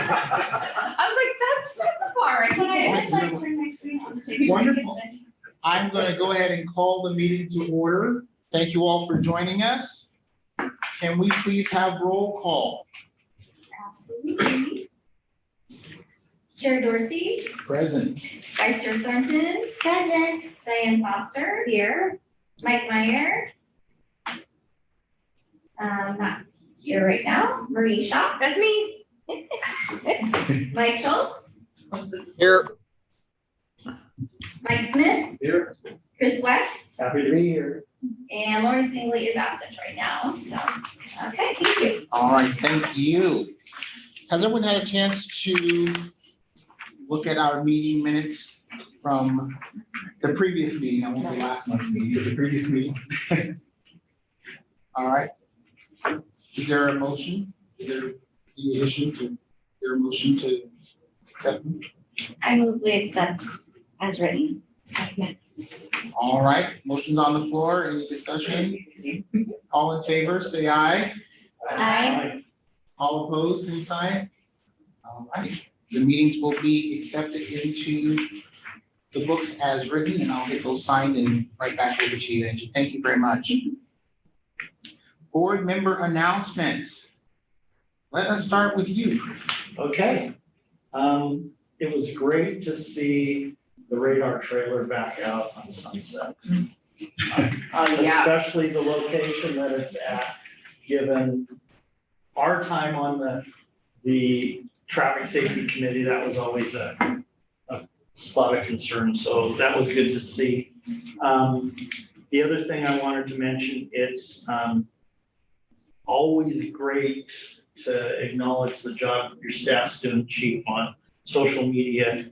was like, that's far. I It's can't. like turn my screen on. Wonderful. I'm going to go ahead and call the meeting to order. Thank you all for joining us. Can we please have roll call? Absolutely. Chair Dorsey, Present. Vice Chair Thornton. Present. Diane Foster. Here. Mike Meyer. Not here right now. Marie Shaw. That's me. Mike Schultz. Here. Mike Smith. Here. Chris West. Happy to be here. And Lawrence Bingley is absent right now, so, okay, thank you. All right, thank you. Has everyone had a chance to look at our meeting minutes from the previous meeting? I won't say last month's meeting, but the previous meeting. All right. Is there a motion? Is there any issue to, is there a motion to accept them? I move we accept as written. All right, motion's on the floor. Any discussion? All in favor, say aye. Aye. All opposed, same sign? All right, the meetings will be accepted into the books as written, and I'll get those signed and right back over to you, Angie. Thank you very much. Board member announcements. Let us start with you. Okay. It was great to see the radar trailer back out on Sunset. Especially the location that it's at, given our time on the traffic safety committee, that was always a spot of concern, so that was good to see. The other thing I wanted to mention, it's always great to acknowledge the job your staff's doing, Chief, on social media.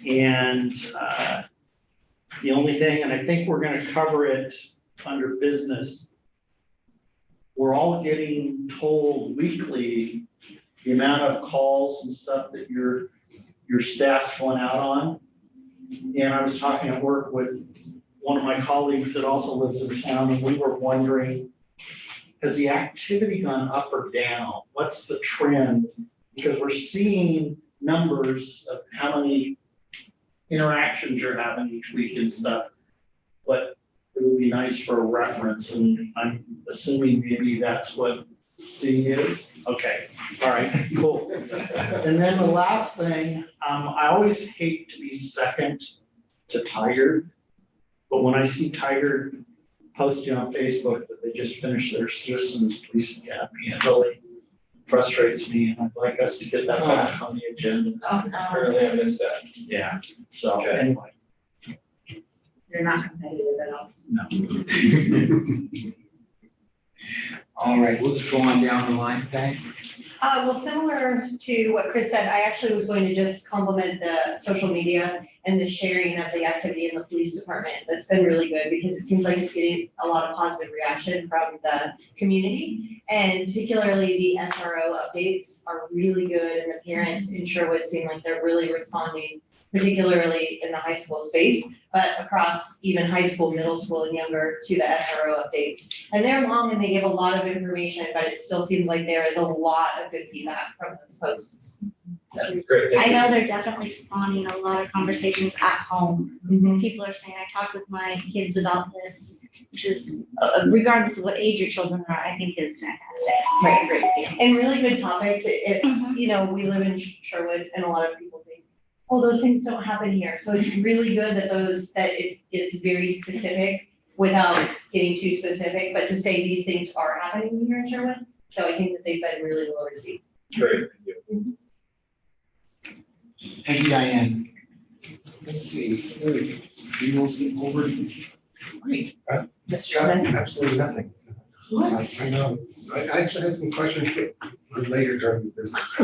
And the only thing, and I think we're gonna cover it under business, we're all getting told weekly the amount of calls and stuff that your staff's going out on. And I was talking at work with one of my colleagues that also lives in town, and we were wondering, has the activity gone up or down? What's the trend? Because we're seeing numbers of how many interactions you're having each week and stuff, but it would be nice for a reference, and I'm assuming maybe that's what C is. Okay, all right, cool. And then the last thing, I always hate to be second to Tiger, but when I see Tiger posting on Facebook that they just finished their Citizens Police Academy, it really frustrates me, and I'd like us to get that back on the agenda. Apparently I missed that. Yeah, so anyway. You're not competitive at all. No. All right, we'll just go on down the line, okay? Well, similar to what Chris said, I actually was going to just compliment the social media and the sharing of the activity in the police department. That's been really good because it seems like it's getting a lot of positive reaction from the community. And particularly the SRO updates are really good, and the parents in Sherwood seem like they're really responding, particularly in the high school space, but across even high school, middle school, and younger to the SRO updates. And they're long and they give a lot of information, but it still seems like there is a lot of good feedback from those posts. So, Great. I know they're definitely spawning a lot of conversations at home. People are saying, I talked with my kids about this, which is, regardless of what age your children are, I think is fantastic. right, great. And really good topics. Mhm. You know, we live in Sherwood and a lot of people think, oh, those things don't happen here. So it's really good that it's very specific without getting too specific, but to say these things are happening here in Sherwood. So I think that they've been really well received. Great, thank you. Thank you, Diane. Let's see, we will see over. Great. Absolutely nothing. I know, I actually have some questions for later during the business.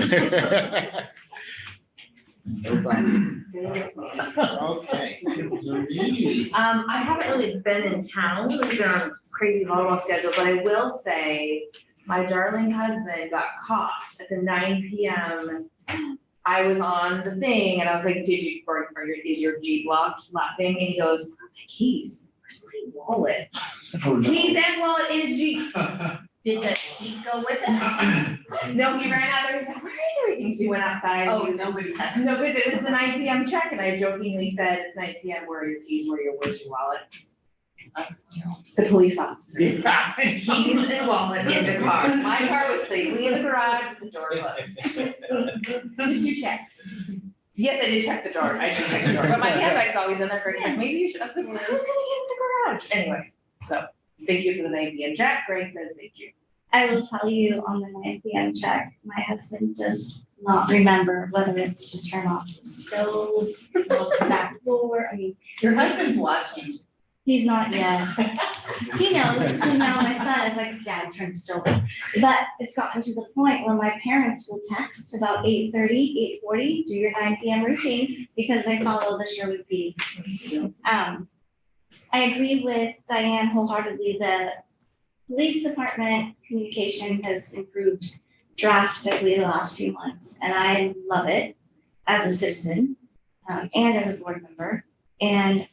No problem. Okay. Marie. I haven't really been in town, we've been on a crazy volleyball schedule, but I will say my darling husband got caught at the 9 p.m. I was on the thing and I was like, is your Jeep locked? Laughing, and he goes, keys, where's my wallet? Oh, no. Keys and wallet in his Jeep. Did the heat go with it? No, he ran out there, he's like, where is everything? So we went outside. Oh, He was- nobody had. No, because it was the 9 PM check and I jokingly said, it's 9 PM, where are your keys, where's your wallet? The police officer. Yeah. Keys and wallet in the car. My car was safely in the garage with the door closed. Did you check? Yes, I did check the door. I did check the door. But my handbag's always in there. Greg's like, maybe you should. I was like, who's gonna get in the garage? Anyway, so thank you for the 9 PM check. Greg says thank you. I will tell you on the 9 PM check, my husband does not remember whether it's to turn off the stove, lock the back door. I mean, Your husband's watching. he's not yet. He knows, and now my son is like, Dad, turn the stove on. But it's gotten to the point where my parents will text about 8:30, 8:40, do your 9 PM routine, because they follow the Sherwood PD. I agree with Diane wholeheartedly. The police department communication has improved drastically the last few months, and I love it as a citizen, and as a board member. And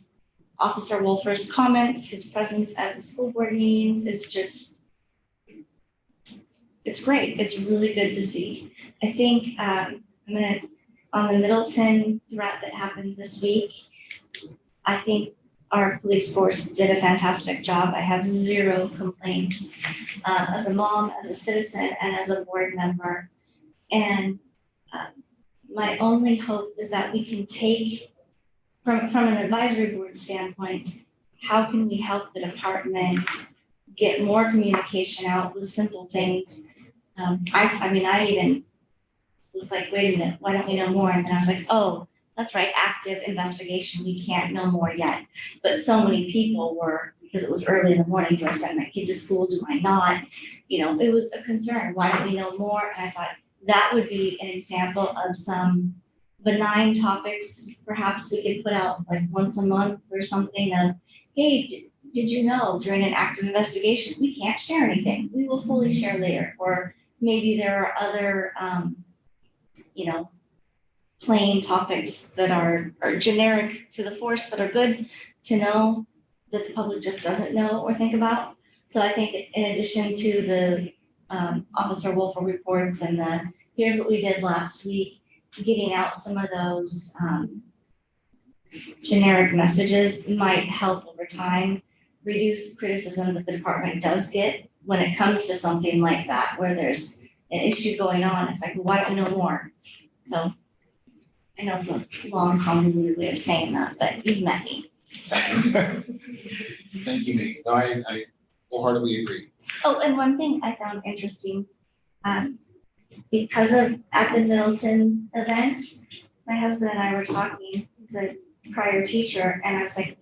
Officer Wolfer's comments, his presence at the school board meetings is just, it's great. It's really good to see. I think, on the Middleton threat that happened this week, I think our police force did a fantastic job. I have zero complaints, as a mom, as a citizen, and as a board member. And, my only hope is that we can take, from an advisory board standpoint, how can we help the department get more communication out with simple things? I even was like, wait a minute, why don't we know more? And then I was like, oh, that's right, active investigation, we can't know more yet. But so many people were, because it was early in the morning, do I send my kid to school, do I not? You know, it was a concern, why don't we know more? And I thought that would be an example of some benign topics, perhaps we could put out like once a month or something of, hey, did you know during an active investigation, we can't share anything, we will fully share later. Or maybe there are other, plain topics that are generic to the force that are good to know that the public just doesn't know or think about. So I think in addition to the Officer Wolfer reports and the, here's what we did last week, getting out some of those generic messages might help over time reduce criticism that the department does get when it comes to something like that, where there's an issue going on. It's like, why don't we know more? So I know it's a long, convoluted way of saying that, but you've met me. Thank you, Nikki. No, I wholeheartedly agree. Oh, and one thing I found interesting, because of at the Middleton event, my husband and I were talking, he's a prior teacher, and I was like,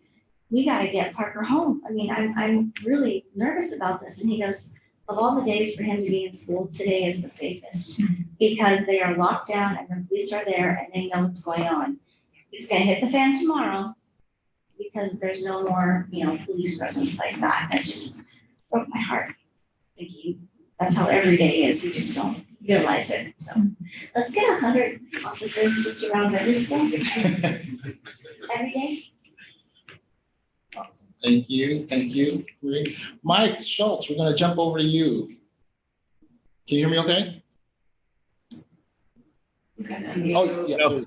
we gotta get Parker home. I mean, I'm really nervous about this. And he goes, of all the days for him to be in school, today is the safest, because they are locked down and the police are there and they know what's going on. It's gonna hit the fan tomorrow because there's no more, police presence like that. That just broke my heart. Thinking that's how every day is. We just don't realize it. So let's get 100 officers just around every school every day. Thank you. Great. Mike Schultz, we're gonna jump over to you. Can you hear me okay? Oh, yeah. No.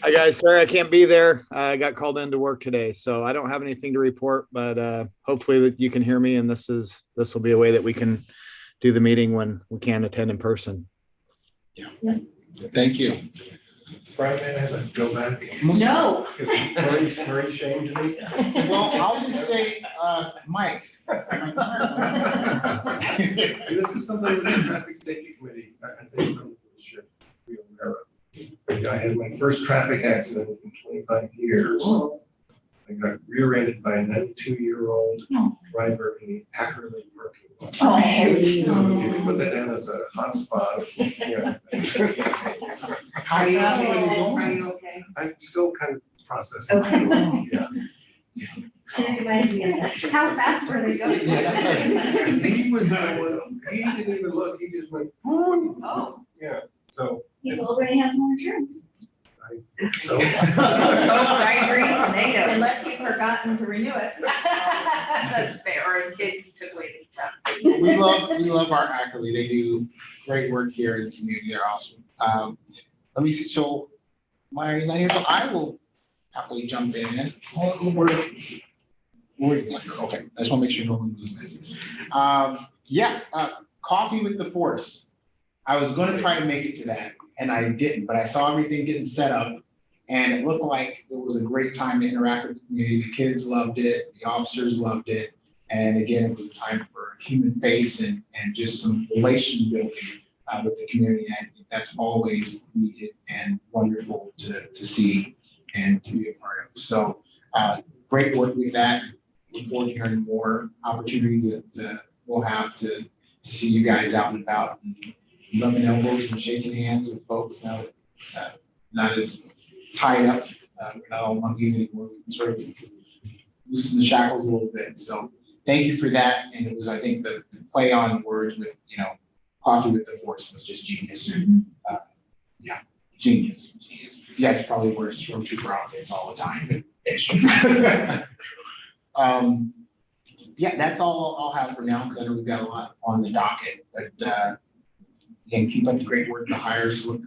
Hi, guys. Sorry I can't be there. I got called into work today, so I don't have anything to report, but hopefully that you can hear me, and this will be a way that we can do the meeting when we can attend in person. Yeah. Thank you. Brian, may I have a go back? No. Because Marie shamed me. Well, I'll just say, Mike. This is something that the traffic safety committee, I think, should be aware of. I had my first traffic accident in 25 years. Oh. I got rear-ended by a 92-year-old driver in the Ackerley parking lot. Oh. So you can put that down as a hot spot. Yeah. How fast were you going? Are you okay? I'm still kind of processing. Okay. Yeah. It reminds me of that. How fast were they going? Yeah, that's right. He was going, he didn't even look, he just went, boom. Oh. Yeah, so He's older and he has more insurance. So, Fried green tomatoes. Unless he's forgotten to renew it. That's fair, or his kids took away the We love our accolade. They do great work here in the community. They're awesome. Let me see, so Larry's not here, so I will happily jump in. Okay, I just want to make sure no one loses this. Yes, Coffee with the Force. I was gonna try to make it to that, and I didn't, but I saw everything getting set up, and it looked like it was a great time to interact with the community. The kids loved it, the officers loved it, and again, it was a time for a human face and just some relation building with the community. And I think that's always needed and wonderful to see and to be a part of. So great work with that. Look forward to hearing more opportunities that we'll have to see you guys out and about and rubbing elbows and shaking hands with folks now that not as tied up, we're not all monkeys anymore. We can sort of loosen the shackles a little bit. So thank you for that. And it was, I think, the play on words with, Coffee with the Force was just genius. Genius. You guys probably wear stormtrooper outfits all the time. Yeah, that's all I'll have for now, because I know we've got a lot on the docket. But again, keep up the great work. The hires look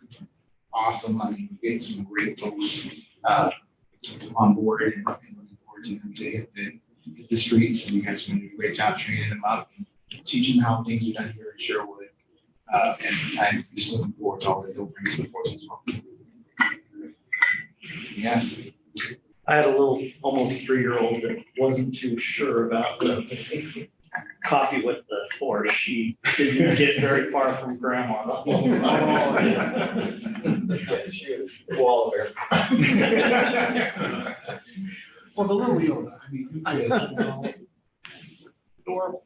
awesome. I mean, we're getting some great folks on board and looking forward to them to hit the streets. And you guys are going to do a great job training them up and teaching them how things are done here in Sherwood. And I'm just looking forward to all that they'll bring to the force as well. Yes. I had a little, almost 3-year-old that wasn't too sure about the Coffee with the Force. She didn't get very far from grandma. she is koala bear. Well, the little Yoda, I mean, adorable.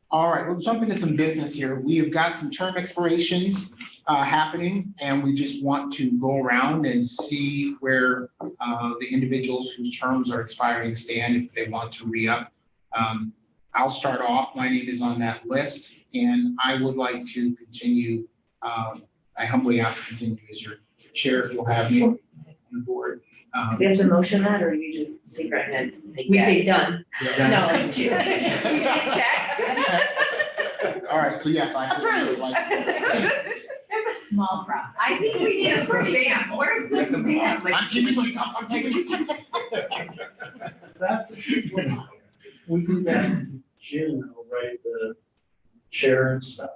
All right, we'll jump into some business here. We have got some term expirations happening, and we just want to go around and see where the individuals whose terms are expiring stand if they want to re-up. I'll start off. My name is on that list, and I would like to continue. I humbly ask to continue as your chair if you'll have me on the board. We have to motion that, or you just say right heads and say We say yes? done. No. We say check. All right, so yes, I would like. There's a small process. I think we need a stamp. Where's the stamp? That's, we do that in June, right, the chair and stuff.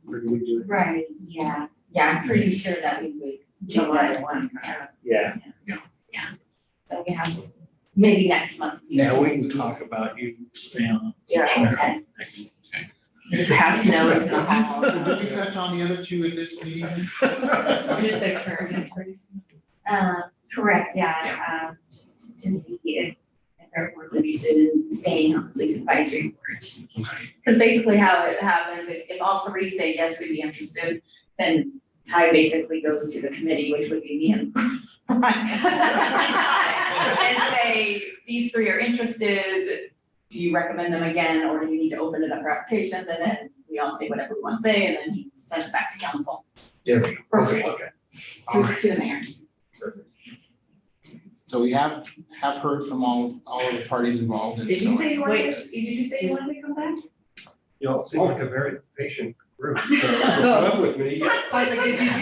Or do we do it? Right, yeah, I'm pretty sure that we would do July that 1, Yeah. So we have, maybe next month. Yeah, we can talk about you staying on. Yeah, okay. Pass notes in the hall. Did we touch on the other two in this meeting? Just the current expiration. Correct, just to see if everyone's interested in staying on the police advisory board. Okay. Because basically how it happens, if all 3 say yes, we'd be interested, then Ty basically goes to the committee, which would be me and Brian. And say, these 3 are interested, do you recommend them again, or do you need to open it up for applications? And then we all say whatever we want to say, and then he sends it back to council. There we go. Okay. All right. To the mayor. Perfect. So we have heard from all of the parties involved. And Did so you say you wanted to come back? You all seem like a very patient group, so put up with me. I was like, did you? I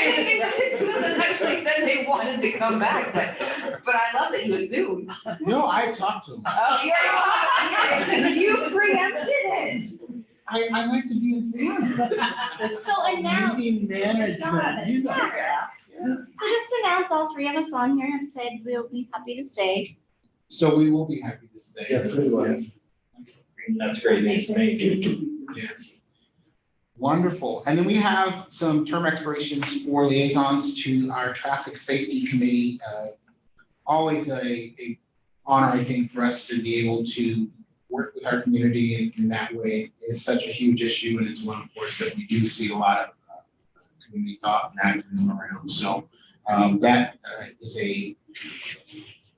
didn't think the two of them actually said they wanted to come back, but I love that you assumed. No, I talked to them. Oh, you preempted it. I like to be informed. So announce. Meeting management, you know that. So just announce all 3 of us on here have said we'll be happy to stay. So we will be happy to stay. Yes, we will. That's great news, thank you. Yes. Wonderful. And then we have some term expirations for liaisons to our traffic safety committee. Always a honor, I think, for us to be able to work with our community in that way. It's such a huge issue, and it's one, of course, that we do see a lot of community thought and activism around. So that is a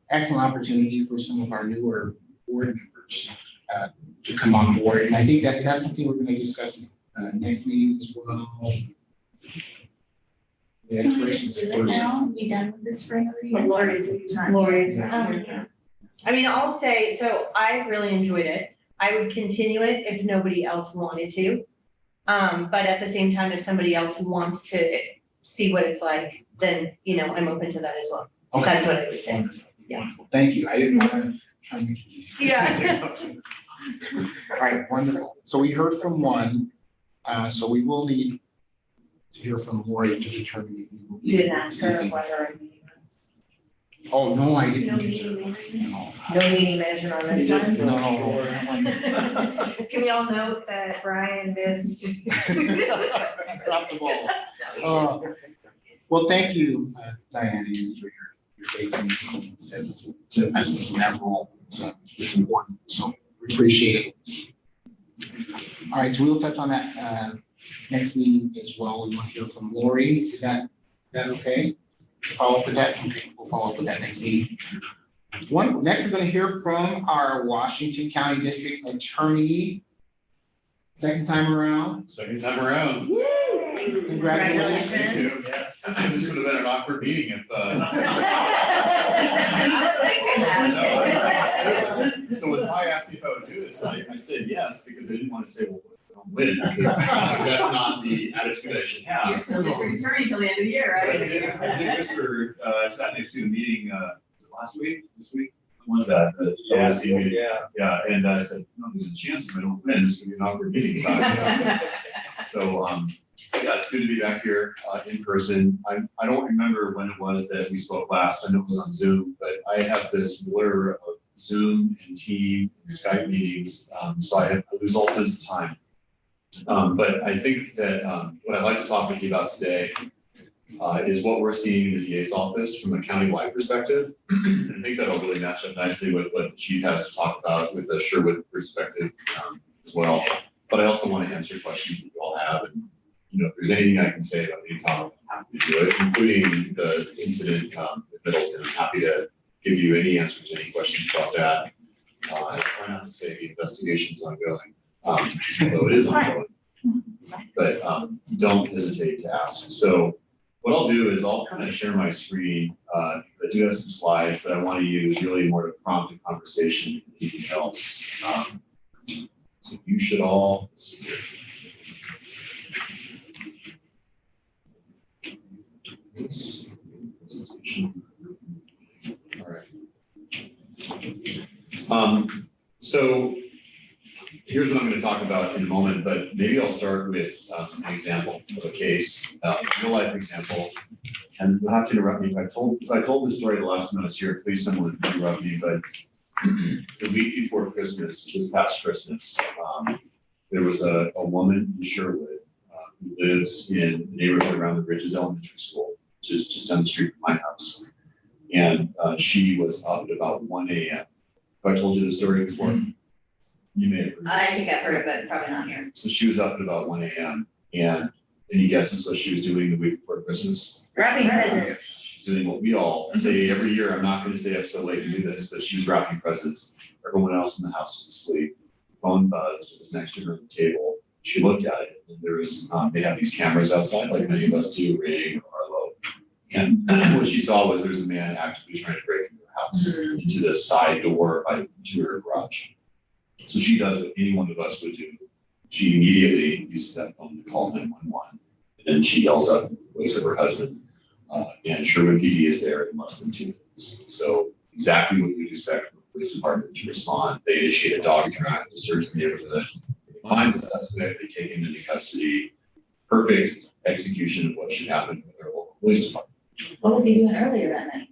excellent opportunity for some of our newer board members to come on board. And I think that that's something we're going to discuss next meeting as well. The Can we expirations just do it first. now and be done with this for another year? Lori's not. Lori's I mean, I'll say, so I've really enjoyed it. I would continue it if nobody else wanted to. But at the same time, if somebody else wants to see what it's like, then, you know, I'm open to that as well. Okay. That's what I would say. Wonderful. Yeah. Wonderful. Thank you. I didn't want to try and make it easy. Yeah. All right, wonderful. So we heard from one, so we will need to hear from Lori to determine if we will be. You didn't ask her whether a meeting was. Oh, no, I didn't. No get meeting to- minutes. No meeting management on this one. No, no, that one. Can we all note that Brian missed? Dropped the ball. Well, thank you, Diana, you for your faithfulness as in that role. It's important, so we appreciate it. All right, so we'll touch on that next meeting as well. We want to hear from Lori. Is that okay? Follow up with that? Okay, we'll follow up with that next meeting. Next, we're going to hear from our Washington County District Attorney. Second time around. Second time around. Congratulations. Thank you. Yes. This would have been an awkward meeting if, so when Ty asked me if I would do this, I said yes, because I didn't want to say, well, I don't win, because that's not the attitude I should have. You're still district attorney till the end of the year, I right? think Mr. Sat next to a meeting, was it last week, this week? When was that? The Yeah, OSC meeting? yeah. Yeah, and I said, no, there's a chance if I don't win, it's gonna be an awkward meeting. So, yeah, it's good to be back here in person. I don't remember when it was that we spoke last. I know it was on Zoom, but I have this blur of Zoom and Team and Skype meetings, so I lose all sense of time. But I think that what I'd like to talk with you about today is what we're seeing in the DA's office from a countywide perspective. And I think that'll really match up nicely with what the chief has to talk about with the Sherwood perspective as well. But I also want to answer questions that you all have, and you know, if there's anything I can say about the topic, I'm happy to do it, including the incident with Middleton. I'm happy to give you any answers to any questions about that. I try not to say the investigation's ongoing, although it is ongoing. But don't hesitate to ask. So what I'll do is I'll kind of share my screen. I do have some slides that I want to use really more to prompt a conversation than anything else. So you should all see here. All right. So here's what I'm going to talk about in a moment, but maybe I'll start with an example of a case, real life example. And you'll have to interrupt me if I told the story the last time I was here, please someone interrupt me, but the week before Christmas, this past Christmas, there was a woman in Sherwood who lives in the neighborhood around the Bridges Elementary School, which is just down the street from my house. And she was up at about 1 a.m. Have I told you the story before? You may have heard I this. think I've heard of it, probably not here. So she was up at about 1 a.m. and any guesses what she was doing the week before Christmas? Wrapping presents. She's doing what we all say every year. I'm not going to stay up so late to do this, but she was wrapping presents. Everyone else in the house was asleep. The phone buzzed. It was next to her on the table. She looked at it, and there was they have these cameras outside, like many of us do, Ring or Arlo. And what she saw was there's a man actively trying to break into her house, into the side door to her garage. So she does what any one of us would do. She immediately uses that phone to call 911. And then she yells up, wakes up her husband, and Sherwood PD is there in less than 2 minutes. So exactly what you'd expect from the police department to respond. They initiate a dog track to search the neighborhood, they find the suspect, they take him into custody. Perfect execution of what should happen with our local police department. What was he doing earlier that night?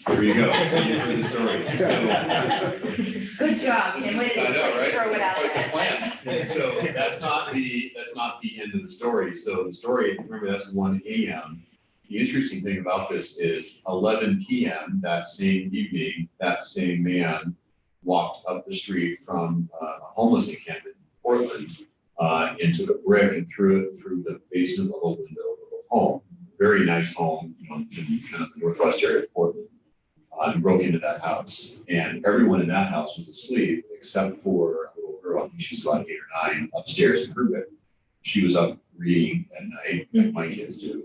There you go. So you heard the story. So, Good job, Kim, way to I know, right? throw it out Quite the there. plan. So that's not the end of the story. So the story, remember, that's 1 a.m. The interesting thing about this is 11 p.m. that same evening, that same man walked up the street from a homeless encampment in Portland and took a brick and threw it through the basement level window of a home. Very nice home, you know, in kind of the northwest area of Portland. And broke into that house, and everyone in that house was asleep except for a little girl. I think she was about 8 or 9 upstairs in her bed. She was up reading at night, like my kids do.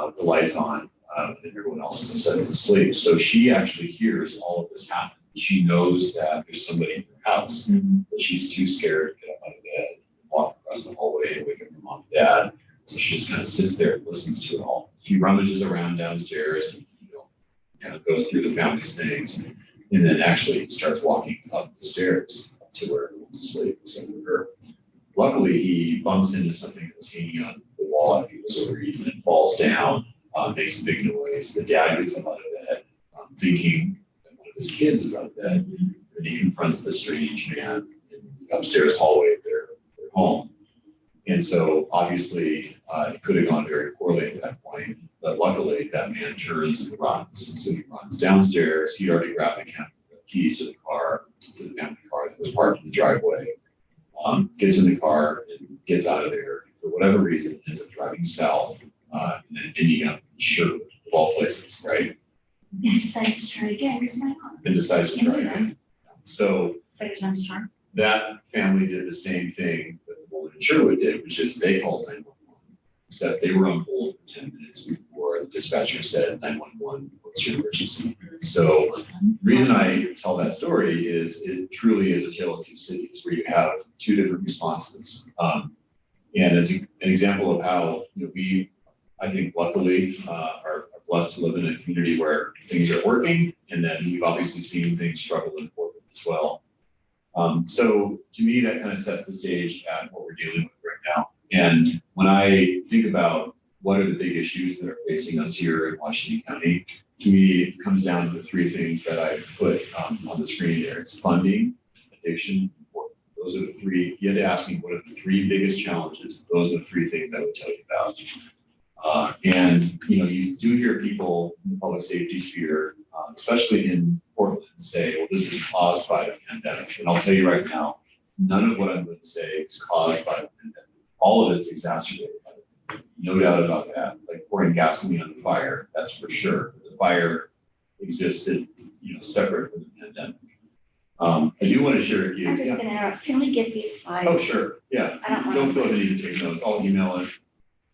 with the lights on, and everyone else, as I said, is asleep. So she actually hears all of this happen. She knows that there's somebody in her house, but she's too scared to get up out of bed, walk across the hallway, and wake up her mom and dad. So she just kind of sits there and listens to it all. She rummages around downstairs and, kind of goes through the family's things, and then actually starts walking up the stairs up to where everyone's asleep, except for her. Luckily, he bumps into something that was hanging on the wall. I think it was over Ethan, and falls down, makes a big noise. The dad gets up out of bed, thinking that one of his kids is out of bed. And he confronts the strange man in the upstairs hallway of their home. And so obviously, it could have gone very poorly at that point. But luckily, that man turns and runs. So he runs downstairs. He'd already grabbed the keys to the car, to the family car that was parked in the driveway. Gets in the car and gets out of there. For whatever reason, ends up driving south and then ending up in Sherwood, of all places, right? And decides to try again because my mom. And decides to try again. So Like Tom's charm. that family did the same thing that the woman in Sherwood did, which is they called 911. Except they were on hold for 10 minutes before the dispatcher said 911, what's your emergency? So the reason I tell that story is it truly is a tale of two cities where you have two different responses. And it's an example of how we, I think luckily, are blessed to live in a community where things are working, and then we've obviously seen things struggle in Portland as well. So to me, that kind of sets the stage at what we're dealing with right now. And when I think about what are the big issues that are facing us here in Washington County, to me, it comes down to the three things that I put on the screen there. It's funding, addiction, and work. Those are the three. You had to ask me what are the three biggest challenges. Those are the three things I would tell you about. And you do hear people in the public safety sphere, especially in Portland, say, well, this is caused by the pandemic. And I'll tell you right now, none of what I'm going to say is caused by the pandemic. All of it's exacerbated by it. No doubt about that. Like pouring gasoline on the fire, that's for sure. The fire existed, separate from the pandemic. I do want to share with you. I'm just gonna interrupt. Can we get these slides? Oh, sure. Yeah. I don't want Don't feel the need to take notes. I'll email it. You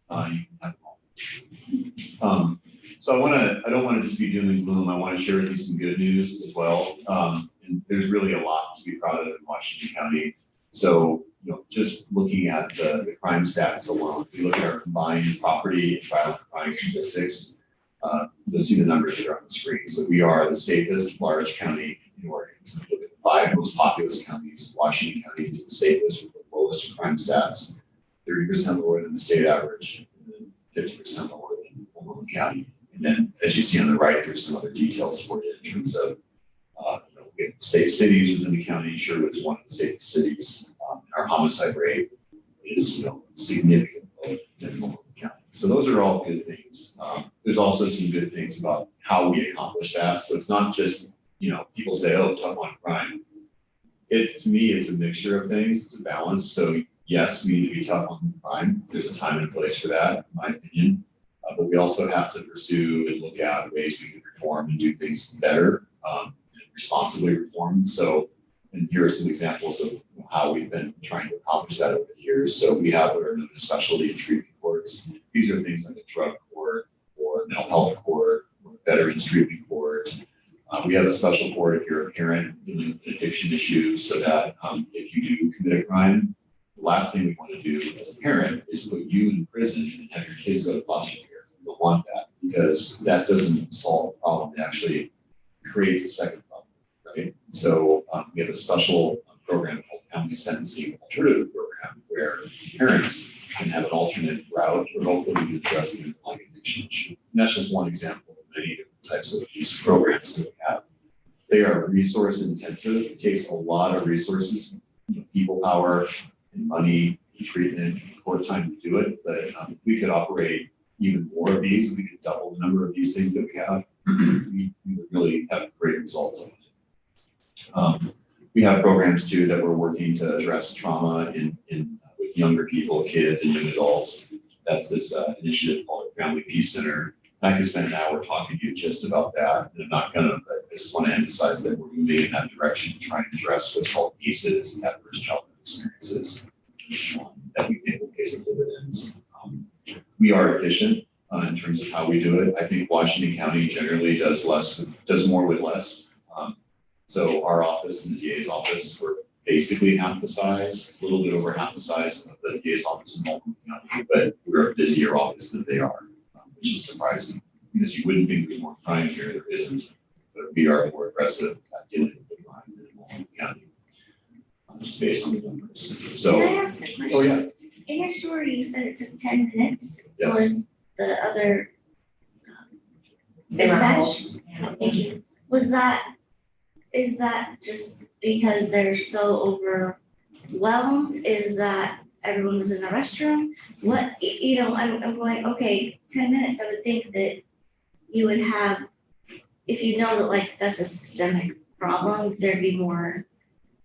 can have them all. So I don't want to just be doom and gloom. I want to share with you some good news as well. And there's really a lot to be proud of in Washington County. So, just looking at the crime stats alone, if you look at our combined property and violent crime statistics, you'll see the numbers that are on the screen. So we are the safest large county in Oregon. So if you look at the 5 most populous counties, Washington County is the safest with the lowest crime stats, 30% lower than the state average, and then 50% lower than Oklahoma County. And then, as you see on the right, there's some other details for you in terms of we have safe cities within the county. Sherwood is one of the safest cities. Our homicide rate is significantly lower than Oklahoma County. So those are all good things. There's also some good things about how we accomplish that. So it's not just people say, "Oh, tough on crime." To me, it's a mixture of things. It's a balance. So yes, we need to be tough on crime. There's a time and a place for that, in my opinion. But we also have to pursue and look at ways we can reform and do things better and responsibly reform. So, and here are some examples of how we've been trying to accomplish that over the years. So we have what are known as specialty and treatment courts. These are things like a drug court or mental health court or veterans treatment court. We have a special court if you're a parent dealing with an addiction issue, so that if you do commit a crime, the last thing we want to do as a parent is put you in prison and have your kids go to foster care. We don't want that, because that doesn't solve the problem. It actually creates a second problem, right? So we have a special program called Family Sentencing Alternative Program, where parents can have an alternate route where hopefully we can address the underlying addiction issue. And that's just one example of many different types of these programs that we have. They are resource intensive. It takes a lot of resources, people power and money, and treatment, and court time to do it. But if we could operate even more of these, we could double the number of these things that we have, we would really have great results. We have programs too that we're working to address trauma with younger people, kids, and young adults. That's this initiative called Family Peace Center. I could spend an hour talking to you just about that, and I'm not gonna, but I just want to emphasize that we're moving in that direction, trying to address what's called ACEs, adverse childhood experiences, that we think will pay some dividends. We are efficient. in terms of how we do it. I think Washington County generally does more with less. So our office and the DA's office were basically half the size, a little bit over half the size of the DA's office in Multnomah County, but we're a busier office than they are, which is surprising because you wouldn't think there's more crime here, there isn't, but we are more aggressive at dealing with the crime than in Multnomah County, just based on the numbers. So, Can I ask a question? oh yeah, In your story, you said it took 10 minutes for yes. the other They were dispatch? Thank you. Is that just because they're so overwhelmed? Is that everyone was in the restroom? What, I'm going, okay, 10 minutes, I would think that you would have, if you know that like that's a systemic problem, there'd be more,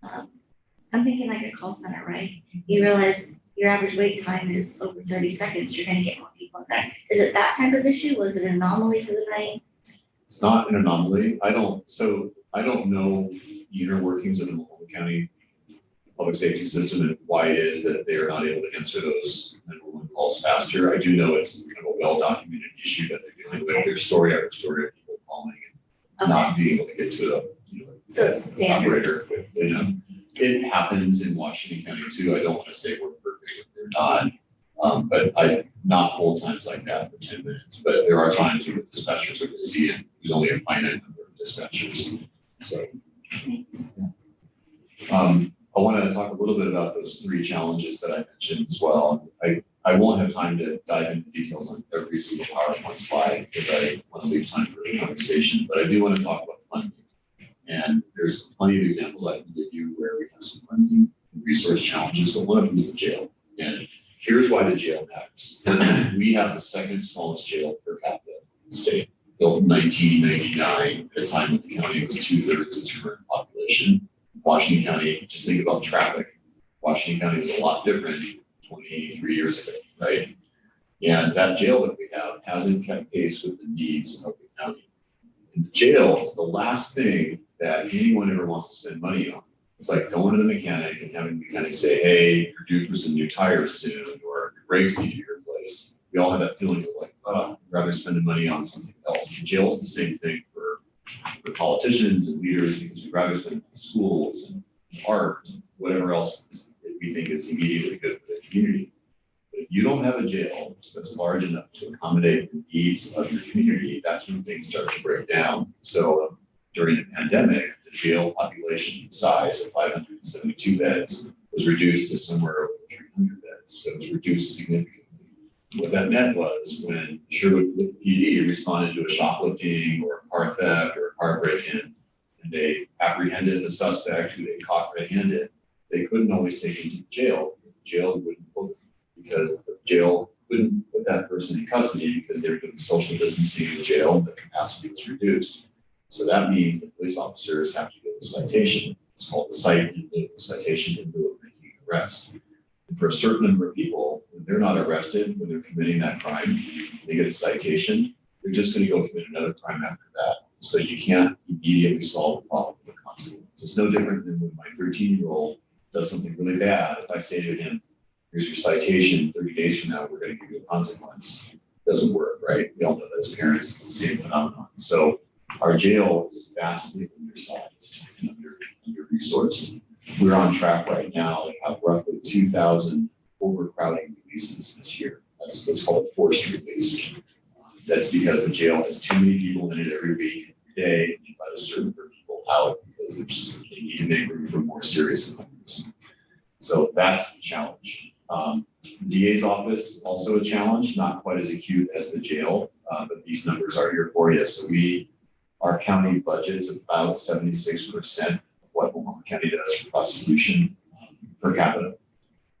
I'm thinking like a call center, right? You realize your average wait time is over 30 seconds, you're gonna get more people in there. Is it that type of issue? Was it an anomaly for the night? It's not an anomaly. I don't know the inner workings of the Multnomah County public safety system and why it is that they are not able to answer those 911 calls faster. I do know it's kind of a well-documented issue that they're dealing with. There's story after story of people calling and not being able to get to So it's the standard. operator with, it happens in Washington County too. I don't want to say we're perfect, they're not. But not whole times like that for 10 minutes, but there are times where the dispatchers are busy and there's only a finite number of dispatchers. So, I want to talk a little bit about those three challenges that I mentioned as well. I won't have time to dive into details on every single PowerPoint slide because I want to leave time for the conversation, but I do want to talk about funding. And there's plenty of examples I can give you where we have some funding and resource challenges, but one of them is the jail. And here's why the jail matters. We have the second smallest jail per capita in the state, built in 1999 at a time when the county was 2/3 its current population. Washington County, just think about traffic. Washington County was a lot different 23 years ago, right? And that jail that we have hasn't kept pace with the needs of the county. And the jail is the last thing that anyone ever wants to spend money on. It's like going to the mechanic and having the mechanic say, hey, you're due for some new tires soon, or your brakes need to be replaced. We all have that feeling of like, I'd rather spend the money on something else. The jail is the same thing for politicians and leaders because we'd rather spend it on schools and art, and whatever else that we think is immediately good for the community. But if you don't have a jail that's large enough to accommodate the needs of your community, that's when things start to break down. So during the pandemic, the jail population size of 572 beds was reduced to somewhere over 300 beds. So it was reduced significantly. What that meant was when Sherwood PD responded to a shoplifting or a car theft or a car break-in, and they apprehended the suspect who they caught red-handed, they couldn't always take him to the jail because the jail wouldn't book him, because the jail couldn't put that person in custody because they were doing social distancing in the jail and the capacity was reduced. So that means the police officers have to get a citation. It's called the cite in lieu of citation in lieu of making an arrest. And for a certain number of people, when they're not arrested, when they're committing that crime, they get a citation, they're just going to go commit another crime after that. So you can't immediately solve the problem with the consequence. It's no different than when my 13-year-old does something really bad. If I say to him, here's your citation, 30 days from now, we're going to give you a consequence. It doesn't work, right? We all know that as parents, it's the same phenomenon. So our jail is vastly undersized and under-resourced. We're on track right now to have roughly 2,000 overcrowding releases this year. That's called a forced release. That's because the jail has too many people in it every week, every day, and you let a certain number of people out because they need to make room for more serious offenders. So that's the challenge. The DA's office, also a challenge, not quite as acute as the jail, but these numbers are here for you. So our county budget is about 76% of what Multnomah County does for prosecution per capita.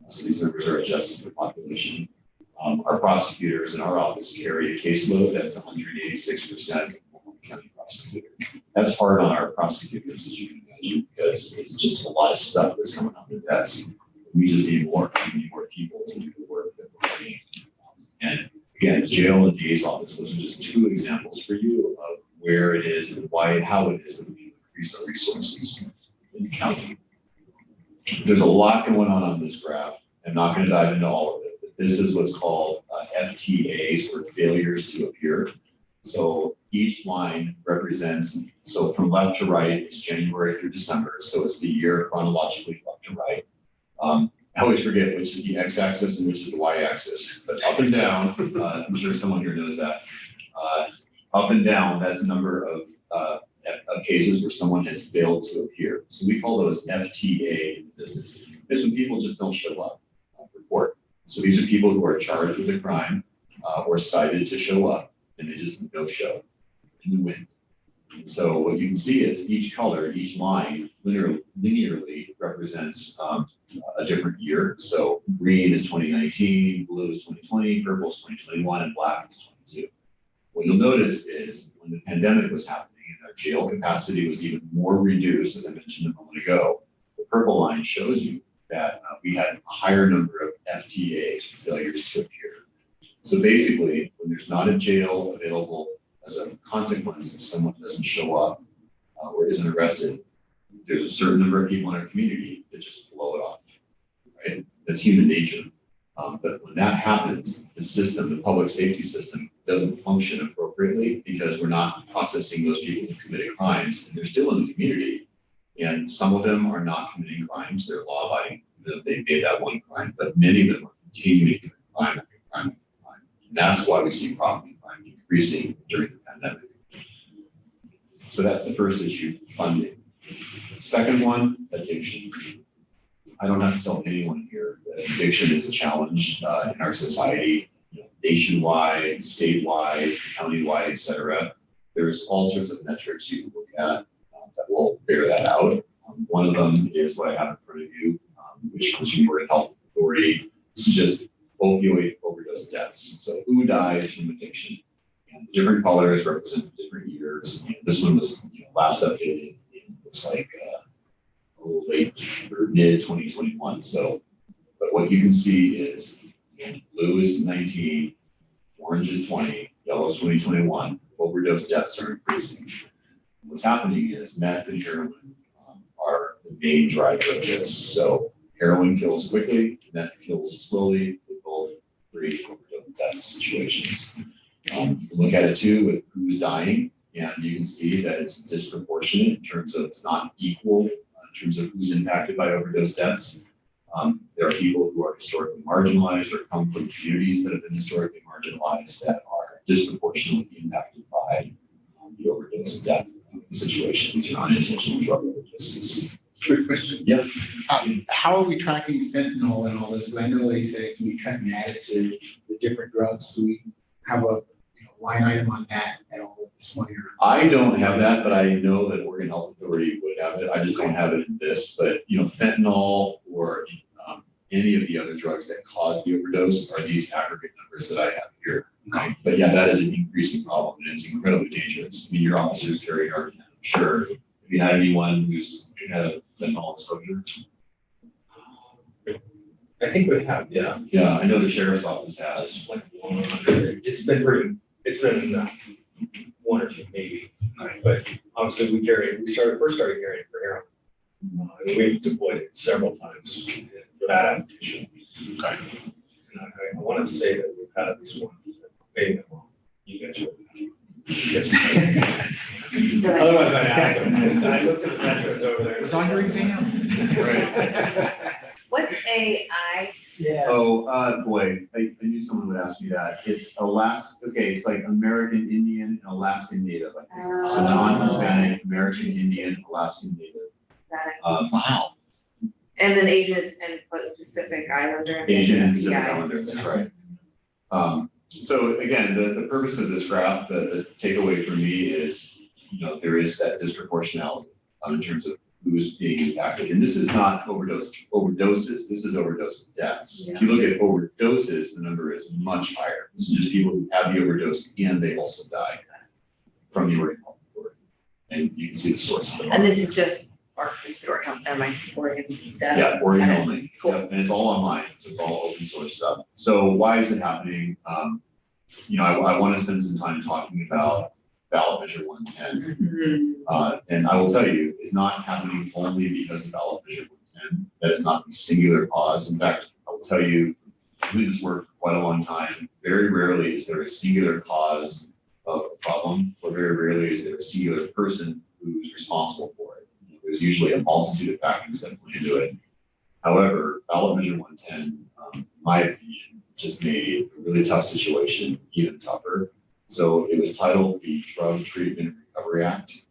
So these numbers are adjusted for population. Our prosecutors in our office carry a caseload that's 186% of Multnomah County prosecutor. That's hard on our prosecutors, as you can imagine, because it's just a lot of stuff that's coming on their desk. We just need more. We need more people to do the work that we're doing. And again, the jail and the DA's office, those are just two examples for you of where it is and how it is that we increase our resources in the county. There's a lot going on this graph. I'm not going to dive into all of it, but this is what's called FTAs, or failures to appear. So each line represents, so from left to right, it's January through December. So it's the year chronologically left to right. I always forget which is the x-axis and which is the y-axis, but up and down, I'm sure someone here knows that. Up and down, that's the number of cases where someone has failed to appear. So we call those FTA in business. It's when people just don't show up for court. So these are people who are charged with a crime or cited to show up, and they just no show and you win. So what you can see is each color, each line linearly represents a different year. So green is 2019, blue is 2020, purple is 2021, and black is 22. What you'll notice is when the pandemic was happening and our jail capacity was even more reduced, as I mentioned a moment ago, the purple line shows you that we had a higher number of FTAs, failures to appear. So basically, when there's not a jail available as a consequence if someone doesn't show up or isn't arrested, there's a certain number of people in our community that just blow it off, right? That's human nature. But when that happens, the system, the public safety system, doesn't function appropriately because we're not processing those people who committed crimes, and they're still in the community. And some of them are not committing crimes; they're law-abiding. They made that one crime, but many of them are continuing to commit crime after crime after crime. And that's why we see property crime increasing during the pandemic. So that's the first issue, funding. Second one, addiction. I don't have to tell anyone here that addiction is a challenge in our society, nationwide, statewide, countywide, et cetera. There's all sorts of metrics you can look at that will bear that out. One of them is what I have in front of you, which comes from the Health Authority. This is just opioid overdose deaths. So who dies from addiction? And different colors represent different years. And this one was last updated in looks like late or mid 2021. So, but what you can see is blue is 19, orange is 20, yellow is 2021. Overdose deaths are increasing. What's happening is meth and heroin are the main driver of this. So heroin kills quickly, meth kills slowly. They both create overdose death situations. You can look at it too with who's dying, and you can see that it's disproportionate in terms of it's not equal in terms of who's impacted by overdose deaths. There are people who are historically marginalized or come from communities that have been historically marginalized that are disproportionately impacted by the overdose death situation. These are unintentional drug overdoses. Quick question. Yeah. How are we tracking fentanyl and all this? I know they say, can we cut and add it to the different drugs? Do we have a line item on that at all at this point? I don't have that, but I know that Oregon Health Authority would have it. I just don't have it in this. But fentanyl or any of the other drugs that cause the overdose are these aggregate numbers that I have here. Right? But yeah, that is an increasing problem, and it's incredibly dangerous. I mean, your officers carry our, I'm sure. Have you had anyone who's had a fentanyl exposure? I think we have, yeah. Yeah, I know the sheriff's office has. Like 100. It's been one or two maybe, but obviously we first started carrying it for heroin. And we've deployed it several times for that application. Okay. And I wanted to say that we've had at least one, maybe not. You guys would. Otherwise I'd ask them. I looked at the veterans over there. It's on your exam. Right. What's AI? Yeah. Oh, boy, I knew someone would ask me that. It's it's like American Indian and Alaskan Native, I think. So non-Hispanic, American Indian, Alaskan Native. Got it. Wow. And then Asian and Pacific Islander. Asian and Pacific Yeah. Islander, that's right. So again, the purpose of this graph, the takeaway for me is, there is that disproportionality in terms of who's being impacted. And this is not overdoses, this is overdose deaths. Yeah. If you look at overdoses, the number is much higher. This is just people who have the overdose and they also died from the Oregon Health Authority. And you can see the source of it. And this is just Oregon, Oregon. Yeah, Oregon Okay. only. Cool. Yep, and it's all online, so it's all open source stuff. So why is it happening? I want to spend some time talking about ballot measure 110. And I will tell you, it's not happening only because of ballot measure 110. That is not the singular cause. In fact, I will tell you, doing this work for quite a long time. Very rarely is there a singular cause of a problem, or very rarely is there a singular person who's responsible for it. There's usually a multitude of factors that play into it. However, ballot measure 110, in my opinion, just made a really tough situation even tougher. So it was titled the Drug Treatment and Recovery Act.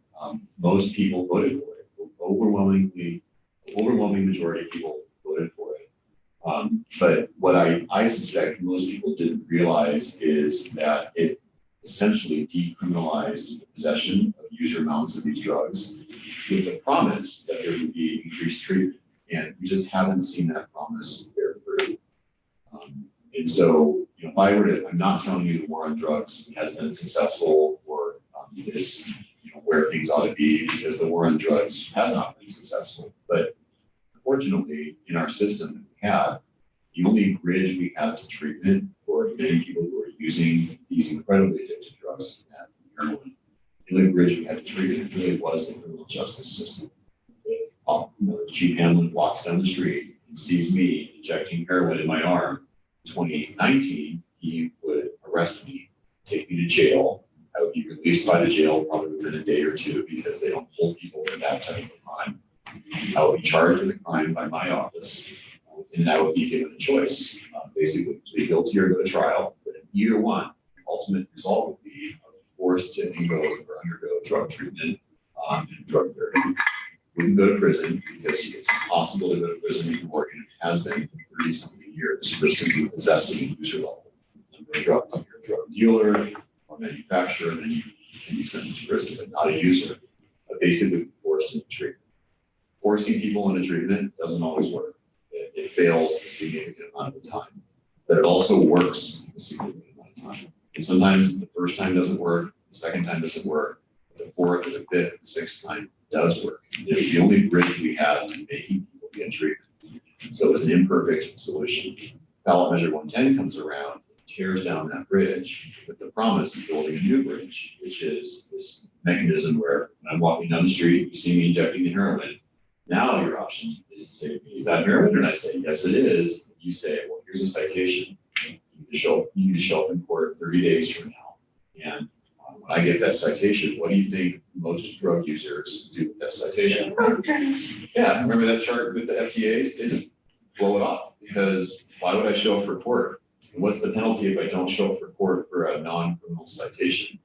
Most people voted for it. Overwhelming majority of people voted for it. But what I suspect most people didn't realize is that it essentially decriminalized the possession of user amounts of these drugs with the promise that there would be increased treatment. And we just haven't seen that promise bear fruit. And so, if I were to, I'm not telling you the war on drugs has been successful or is where things ought to be, because the war on drugs has not been successful. But unfortunately, in our system that we have, the only bridge we have to treatment for many people who are using these incredibly addictive drugs, meth and heroin, the only bridge we had to treatment really was the criminal justice system. If Chief Hamlin walks down the street and sees me injecting heroin in my arm in 2019, he would arrest me, take me to jail. I would be released by the jail probably within a day or two, because they don't hold people for that type of crime. I would be charged with a crime by my office, and I would be given a choice, basically plead guilty or go to trial. But in either one, the ultimate result would be forced to undergo drug treatment and drug therapy. Wouldn't go to prison, because it's impossible to go to prison in Oregon. It has been for 30-something years for simply possessing user level number of drugs. If you're a drug dealer or manufacturer, then you can be sentenced to prison, but not a user. But basically forced into treatment. Forcing people into treatment doesn't always work. It fails a significant amount of the time, but it also works a significant amount of time. And sometimes the first time doesn't work, the second time doesn't work, the fourth or the fifth, the sixth time does work. It was the only bridge we had to making people get treatment. So it was an imperfect solution. Ballot measure 110 comes around, tears down that bridge with the promise of building a new bridge, which is this mechanism where when I'm walking down the street, you see me injecting the heroin. Now your option is to say, is that heroin? And I say, yes, it is. You say, well, here's a citation. You need to show up in court 30 days from now. And when I get that citation, what do you think most drug users do with that citation? Yeah, remember that chart with the FTAs? They just blow it off, because why would I show up for court? And what's the penalty if I don't show up for court for a non-criminal citation?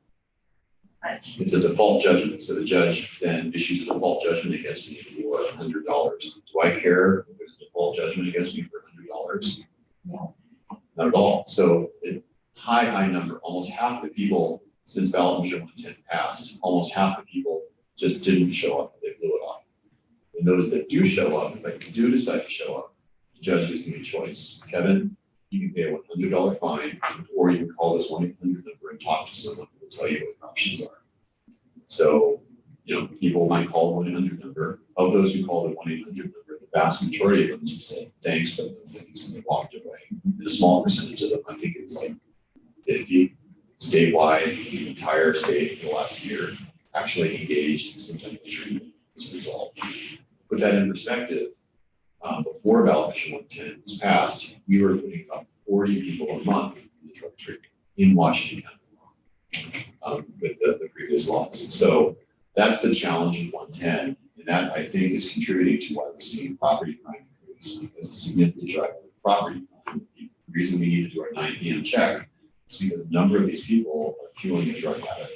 It's a default judgment. So the judge then issues a default judgment against me for $100. Do I care if there's a default judgment against me for $100? No, not at all. So high number, almost half the people since ballot measure 110 passed, almost half the people just didn't show up. They blew it off. And those that do show up, if I do decide to show up, the judge gives me a choice. Kevin, you can pay a $100 fine, or you can call this 1-800 number and talk to someone who will tell you what your options are. So, people might call the 1-800 number. Of those who call the 1-800 number, the vast majority of them just say thanks, but no thanks, and they walked away. And a small percentage of them, I think it's like 50 statewide, the entire state for the last year, actually engaged in some type of treatment as a result. Put that in perspective, before ballot measure 110 was passed, we were putting about 40 people a month in the drug treatment in Washington County with the previous laws. So that's the challenge of 110. And that, I think, is contributing to why we're seeing property crime increase, because it's significantly driving property crime. The reason we need to do our 9 p.m. check is because a number of these people are fueling a drug habit,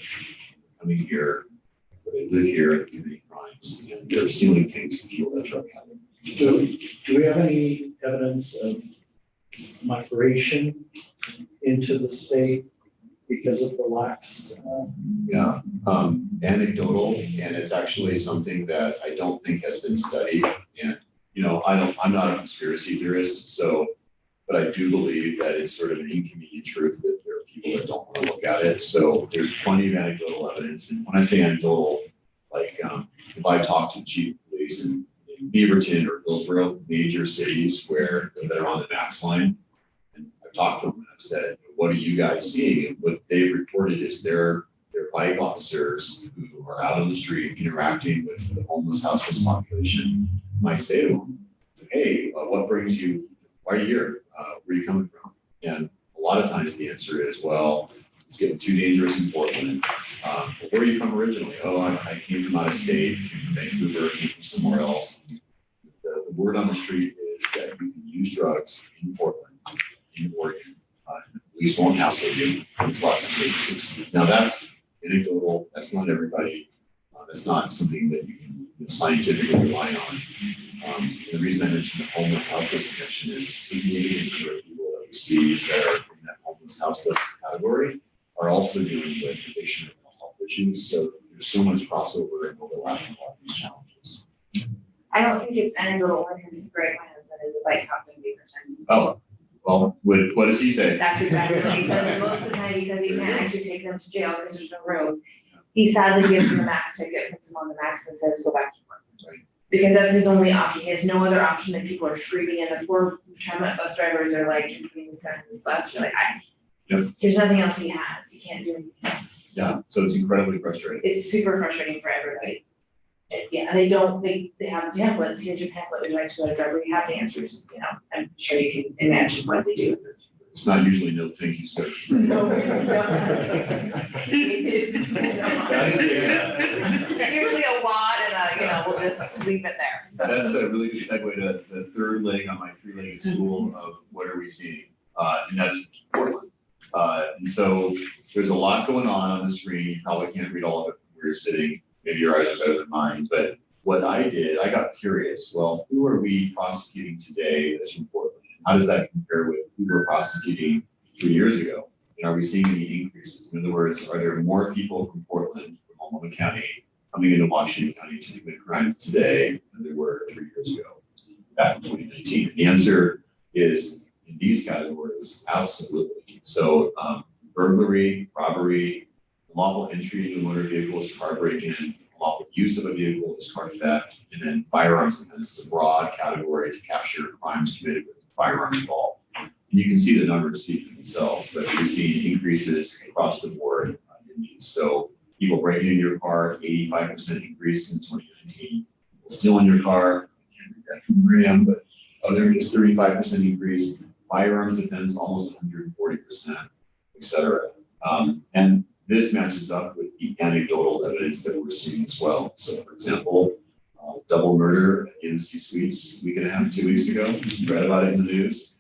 coming here, where they live here and committing crimes, and they're stealing things to fuel that drug habit. Do we have any evidence of migration into the state because of the lax? Yeah, anecdotal, and it's actually something that I don't think has been studied. And I'm not a conspiracy theorist, but I do believe that it's sort of an inconvenient truth that there are people that don't want to look at it. So there's plenty of anecdotal evidence. And when I say anecdotal, like if I talk to the chief of police in Beaverton or Hillsborough, major cities that are on the max line, and I've talked to them and I've said, what are you guys seeing? And what they've reported is their bike officers who are out on the street interacting with the homeless, houseless population might say to them, hey, what brings you? Why are you here? where are you coming from? And a lot of times the answer is, well, it's getting too dangerous in Portland. Where are you from originally? Oh, I came from out of state, came from Vancouver, came from somewhere else. The word on the street is that you can use drugs in Portland, in Oregon. The police won't hassle you. There's lots of services. Now that's anecdotal. That's not everybody. That's not something that you can scientifically rely on. The reason I mentioned the homeless houseless connection is a significant number of people that we see that are in that homeless houseless category are also dealing with addiction and mental health issues. So there's so much crossover and overlap in a lot of these challenges. I don't think it's anecdotal because Greg, my husband, is a bike cop in Beaverton. Oh, well, what does he say? That's exactly what he said, and most of the time, because he can't actually take them to jail because there's no room. He sadly gives them the max ticket, puts them on the max and says, go back to work. Right. Because that's his only option. He has no other option that people are screaming and the poor Tremont bus drivers are like, you're putting this guy on this bus. You're like, Yep. There's nothing else he has. He can't do anything else. Yeah, so it's incredibly frustrating. It's super frustrating for everybody. Yeah, and they have pamphlets. Here's your pamphlet. Would you like to go to drug rehab? The answers, I'm sure you can imagine what they do. It's not usually no thank you, sir. No, That is It's usually a lot and we'll just leave it there, so. That's a really good segue to the third leg on my three-legged stool of what are we seeing? And that's Portland. And so there's a lot going on the screen. You probably can't read all of it from where you're sitting. Maybe your eyes are better than mine. But what I did, I got curious. Well, who are we prosecuting today that's from Portland? How does that compare with who we're prosecuting 3 years ago? And are we seeing any increases? In other words, are there more people from Portland, from Multnomah County, coming into Washington County to commit crimes today than there were 3 years ago, back in 2019? The answer is in these categories, absolutely. So burglary, robbery, unlawful entry into a motor vehicle is car break-in, unlawful use of a vehicle is car theft, and then firearms offense is a broad category to capture crimes committed with firearms involved. And you can see the numbers speak for themselves, but we see increases across the board in these. So people breaking into your car, 85% increase in 2019. People stealing your car, I can't read that from Graham, but there is 35% increase. Firearms offense, almost 140%, et cetera. And this matches up with the anecdotal evidence that we're seeing as well. So for example, double murder at Embassy Suites a week and a half, 2 weeks ago. You read about it in the news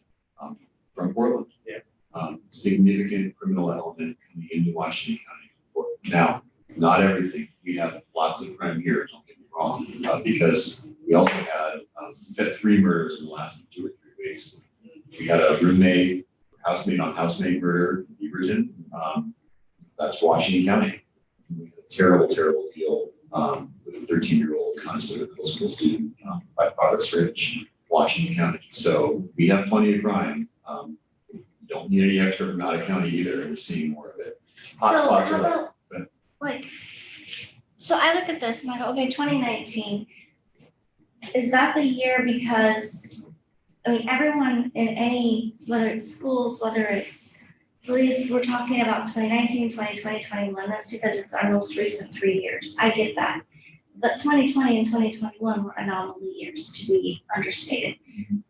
from Portland. Yeah. Significant criminal element coming into Washington County from Portland. Now, not everything. We have lots of crime here, don't get me wrong, because we also had, we've had 3 murders in the last 2 or 3 weeks. We had a roommate, housemate on housemate murder in Beaverton. That's Washington County. We had a terrible, terrible deal with a 13-year-old Conestoga middle school student by Progress Ridge, Washington County. So we have plenty of crime. We don't need any extra from out of county either, and we're seeing more of it. Hot So spots how are about, like, so I look at this and I go, okay, 2019, is that the year because, everyone in any, whether it's schools, whether it's police, we're talking about 2019, 2020, 21, that's because it's our most recent 3 years, I get that. But 2020 and 2021 were anomaly years, to be understated.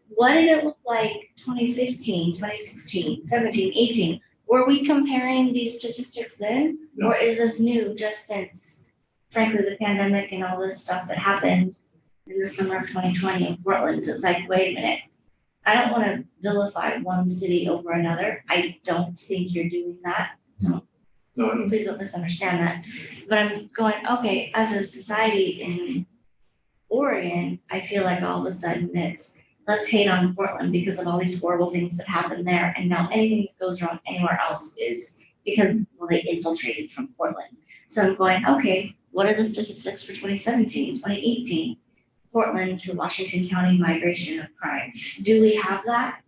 What did it look like 2015, 2016, 17, 18? Were we comparing these statistics then? No. Or is this new just since, frankly, the pandemic and all this stuff that happened in the summer of 2020 in Portland? So it's like, wait a minute. I don't want to vilify one city over another. I don't think you're doing that. No, I don't. Please don't misunderstand that. But I'm going, okay, as a society in Oregon, I feel like all of a sudden it's, let's hate on Portland because of all these horrible things that happen there. And now anything that goes wrong anywhere else is because, well, they infiltrated from Portland. So I'm going, okay, what are the statistics for 2017, 2018? Portland to Washington County migration of crime. Do we have that?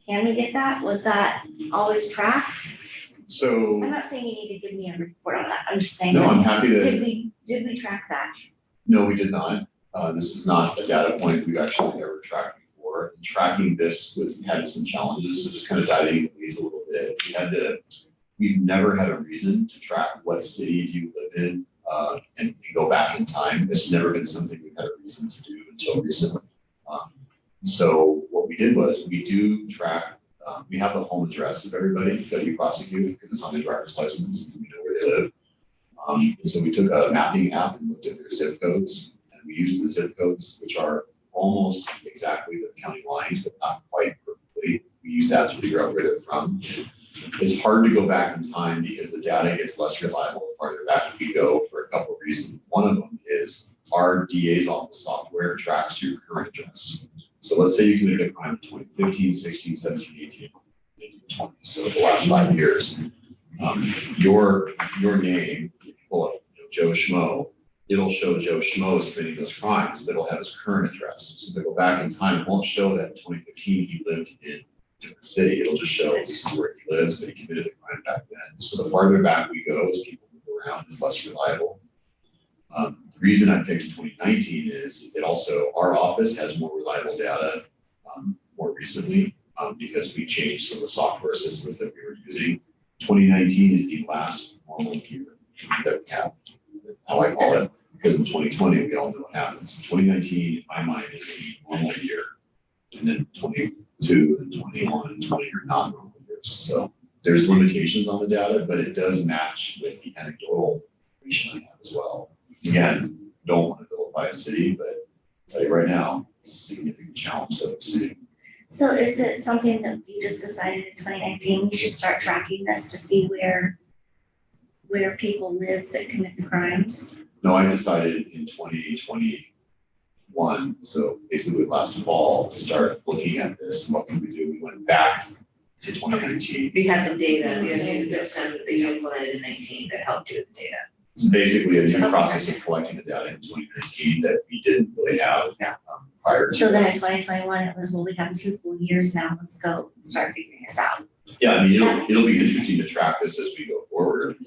Can we get that? Was that always tracked? So, I'm not saying you need to give me a report on that. I'm just saying. no, that- I'm happy to. Did we track that? No, we did not. This is not a data point we've actually ever tracked before. Tracking this had some challenges, so just kind of diving into these a little bit. We've never had a reason to track what city do you live in and go back in time. It's never been something we've had a reason to do until recently. So what we did was we do track, we have the home address of everybody that we prosecute because it's on their driver's license, and we know where they live. And so we took a mapping app and looked at their zip codes, and we used the zip codes, which are almost exactly the county lines, but not quite perfectly. We use that to figure out where they're from. It's hard to go back in time because the data gets less reliable the farther back we go for a couple of reasons. One of them is our DA's office software tracks your current address. So let's say you committed a crime in 2015, 16, 17, 18, 20, so the last 5 years. Your name, if you pull up Joe Schmo, it'll show Joe Schmo's committing those crimes, but it'll have his current address. So if they go back in time, it won't show that in 2015 he lived in a different city. It'll just show this is where he lives, but he committed the crime back then. So the farther back we go as people move around, is less reliable. The reason I picked 2019 is it also, our office has more reliable data more recently because we changed some of the software systems that we were using. 2019 is the last normal year that we have. That's how I call it, because in 2020, we all know what happens. 2019, in my mind, is a normal year. And then 22 and 21 and 20 are not normal years. So there's limitations on the data, but it does match with the anecdotal information I have as well. Again, don't want to vilify a city, but I'll tell you right now, it's a significant challenge that we're seeing. So is it something that you just decided in 2019, we should start tracking this to see where people live that commit the crimes? No, I decided in 2021, so basically last fall, to start looking at this and what can we do. We went back to 2019. We had the data, we had a new system that you implemented in 19 that helped you with the data. It's basically a new process of collecting the data in 2019 that we didn't really have prior to. So then in 2021, it was, well, we have 2 full years now, let's go and start figuring this out. Yeah, I mean, it'll be interesting to track this as we go forward,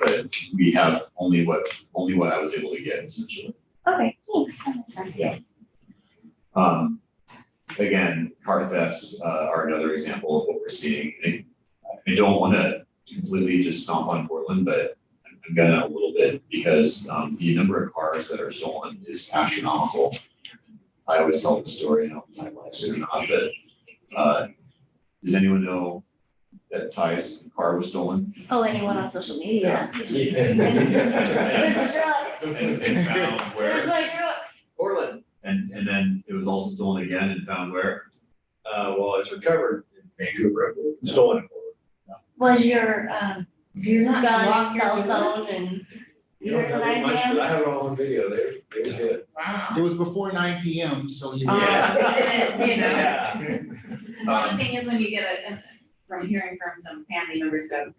but we have only what I was able to get essentially. Okay, thanks, that makes sense. Yeah. Again, car thefts are another example of what we're seeing. And I don't want to completely just stomp on Portland, but I'm gonna a little bit because the number of cars that are stolen is astronomical. I always tell the story, I don't know if it's or not, but does anyone know that Ty's car was stolen? Oh, anyone on social media? And found where? Portland. And then it was also stolen again and found where? Well, it's recovered in Vancouver, stolen in Portland. Was your Not gun, locked cell your phone, and You you were don't the have much, 9 but I have it all on video, they was good. Wow. It was before 9 PM, so you. The other thing is when you get from hearing from some family members of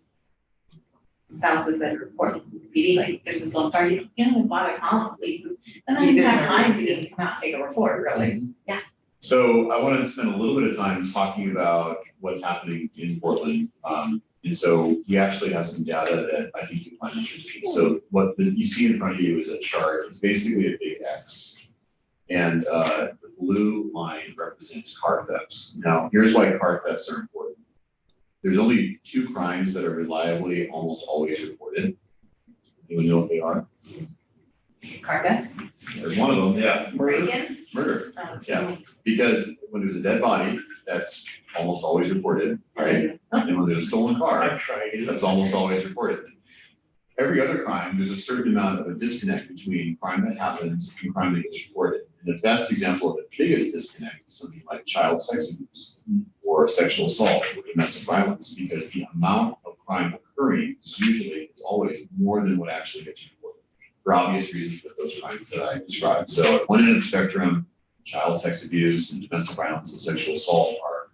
spouses that report PD, like there's a slow car, you don't even bother calling the police. And then you have time to even come out and take a report, really. So I wanted to spend a little bit of time talking about what's happening in Portland. And so we actually have some data that I think you find interesting. So what you see in front of you is a chart. It's basically a big X. And the blue line represents car thefts. Now, here's why car thefts are important. There's only 2 crimes that are reliably almost always reported. Anyone know what they are? Car thefts, There's one of them, yeah. break-ins. Murder. Yeah, because when there's a dead body, that's almost always reported, right? And when there's a stolen car, I've tried it. that's almost always reported. Every other crime, there's a certain amount of a disconnect between crime that happens and crime that gets reported. And the best example of the biggest disconnect is something like child sex abuse or sexual assault or domestic violence, because the amount of crime occurring is usually, it's always more than what actually gets reported, for obvious reasons with those crimes that I described. So at one end of the spectrum, child sex abuse and domestic violence and sexual assault are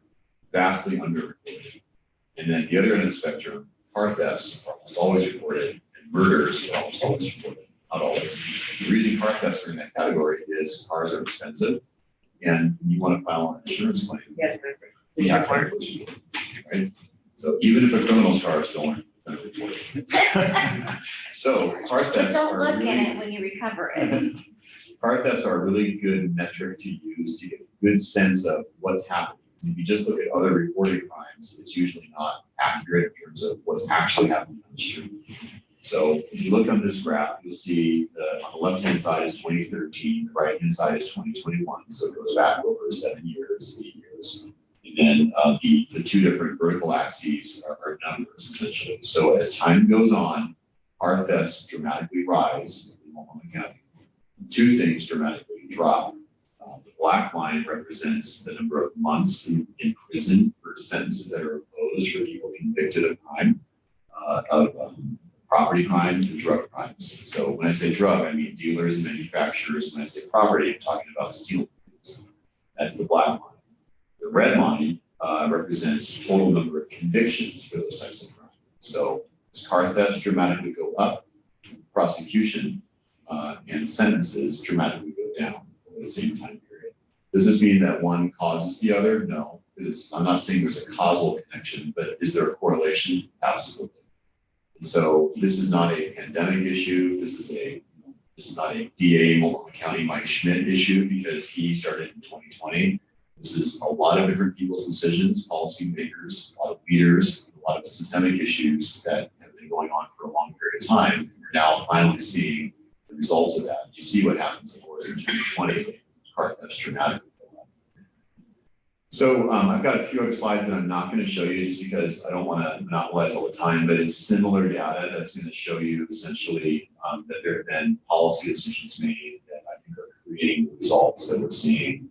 vastly underreported. And then the other end of the spectrum, car thefts are almost always reported, and murders are almost always reported, not always. The reason car thefts are in that category is cars are expensive, and you want to file an insurance claim. You have to report it, right? So even if a criminal's car is stolen, it's going to report it. So car But thefts don't are look really. at it when you recover it. Car thefts are a really good metric to use to get a good sense of what's happening. If you just look at other reported crimes, it's usually not accurate in terms of what's actually happening on the street. So if you look on this graph, you'll see on the left-hand side is 2013, the right-hand side is 2021. So it goes back over 7 years, 8 years. numbers. And then the two different vertical axes are numbers essentially. So as time goes on, car thefts dramatically rise in Multnomah County. Two things dramatically drop. The black line represents the number of months in prison for sentences that are imposed for people convicted of crime, property crime and drug crimes. So when I say drug, I mean dealers and manufacturers. When I say property, I'm talking about stealing things. That's the black line. The red line represents total number of convictions for those types of crimes. So as car thefts dramatically go up, prosecution and sentences dramatically go down over the same time period. Does this mean that one causes the other? No, because I'm not saying there's a causal connection, but is there a correlation? Absolutely. And so this is not a pandemic issue. This is not a DA Multnomah County Mike Schmidt issue because he started in 2020. This is a lot of different people's decisions, policymakers, a lot of leaders, a lot of systemic issues that have been going on for a long period of time. We're now finally seeing the results of that. You see what happens, of course, in 2020, car thefts dramatically go up. So I've got a few other slides that I'm not going to show you just because I don't want to monopolize all the time, but it's similar data that's going to show you essentially that there have been policy decisions made that I think are creating the results that we're seeing.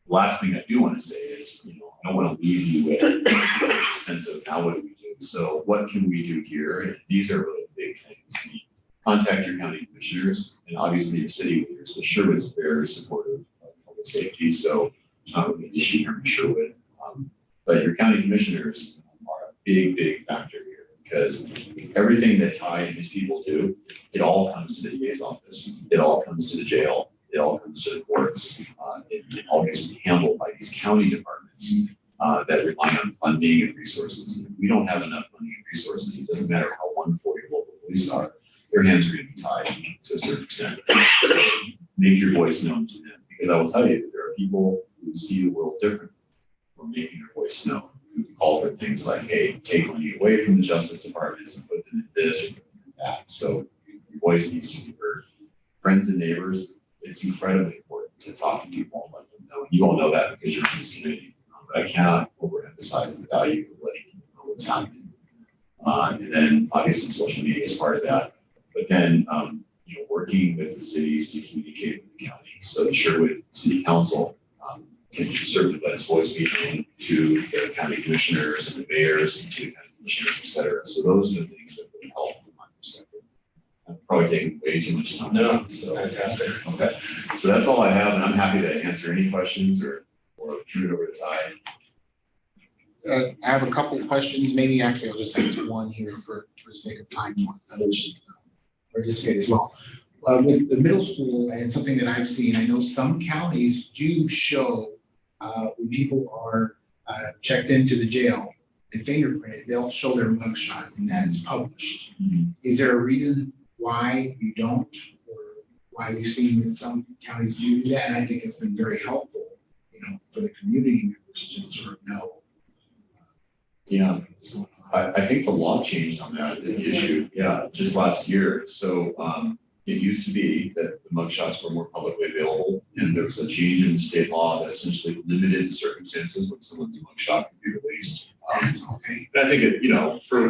The last thing I do want to say is, I don't want to leave you with a sense of now what do we do? So what can we do here? And these are really big things. Contact your county commissioners and obviously your city leaders, but Sherwood's very supportive of public safety. So it's not really an issue here in Sherwood. But your county commissioners are a big, big factor here because everything that Ty and his people do, it all comes to the DA's office. It all comes to the jail. It all comes to the courts. It all gets handled by these county departments that rely on funding and resources. If we don't have enough funding and resources, it doesn't matter how wonderful your local police are, their hands are going to be tied to a certain extent. So make your voice known to them because I will tell you that there are people who see the world differently or making their voice known. We call for things like, hey, take money away from the justice departments and put them in this or put them in that. So your voice needs to be heard. Friends and neighbors, it's incredibly important to talk to people and let them know. You all know that because you're in this community. But I cannot overemphasize the value of letting people know what's happening. And then obviously social media is part of that. But then working with the cities to communicate with the county. So the Sherwood City Council can certainly let its voice be known to the county commissioners and the mayors and to the county commissioners, et cetera. So those are the things that would help from my perspective. I'm probably taking way too much time. No, So, fantastic. okay. So that's all I have, and I'm happy to answer any questions or turn it over to Ty. I have a couple of questions. Maybe actually I'll just answer one here for the sake of time. Others should participate as well. With the middle school, and it's something that I've seen, I know some counties do show when people are checked into the jail and fingerprinted, they'll show their mugshot and that is published. Mm-hmm. Is there a reason why you don't, or why we've seen that some counties do that? And I think it's been very helpful, for the community members to sort of know. Yeah, What's going on. I think the law changed on that is the issue. Yeah, just last year. So it used to be that the mugshots were more publicly available, and there was a change in the state law that essentially limited the circumstances when someone's mugshot could be released. Okay. And I think it, Look for.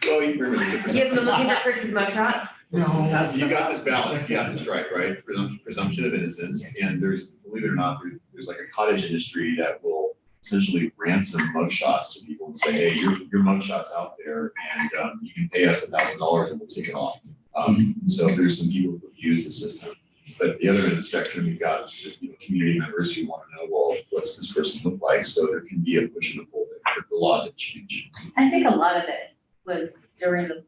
well, you remember the You have been looking for Chris's mugshot? No. you got this balance you have to strike, right? Presumption of innocence, and there's, believe it or not, there's like a cottage industry that will essentially ransom mugshots to people and say, hey, your mugshot's out there, and you can pay us $1,000 and we'll take it off. So there's some people who use the system, but the other end of the spectrum, you've got community members who want to know, well, what's this person look like? So there can be a push and a pull there. The law did change. I think a lot of it was during the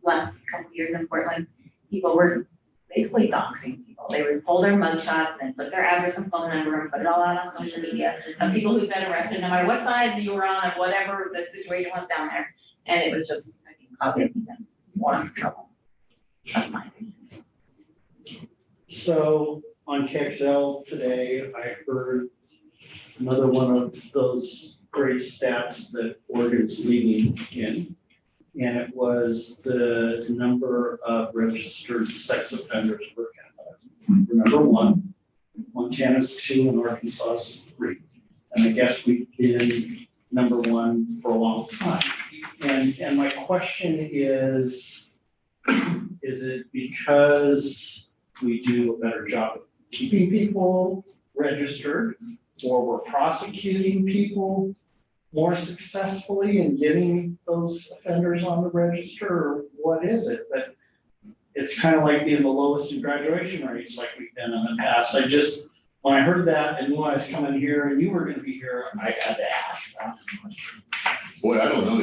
last couple of years in Portland, people were basically doxing people. They would pull their mugshots and then put their address and phone number and put it all out on social media of people who've been arrested, no matter what side you were on, whatever the situation was down there. And it was just, I think, causing even more trouble. That's my opinion. So on KXL today, I heard another one of those great stats that Oregon's leading in. And it was the number of registered sex offenders per capita. We're number one, Montana's 2, and Arkansas's 3. And I guess we've been number one for a long time. And my question is it because we do a better job of keeping people registered, or we're prosecuting people more successfully and getting those offenders on the register, or what is it? But it's kind of like being the lowest in graduation rates like we've been in the past. When I heard that and knew I was coming here and you were gonna be here, I had to ask. Boy, I don't know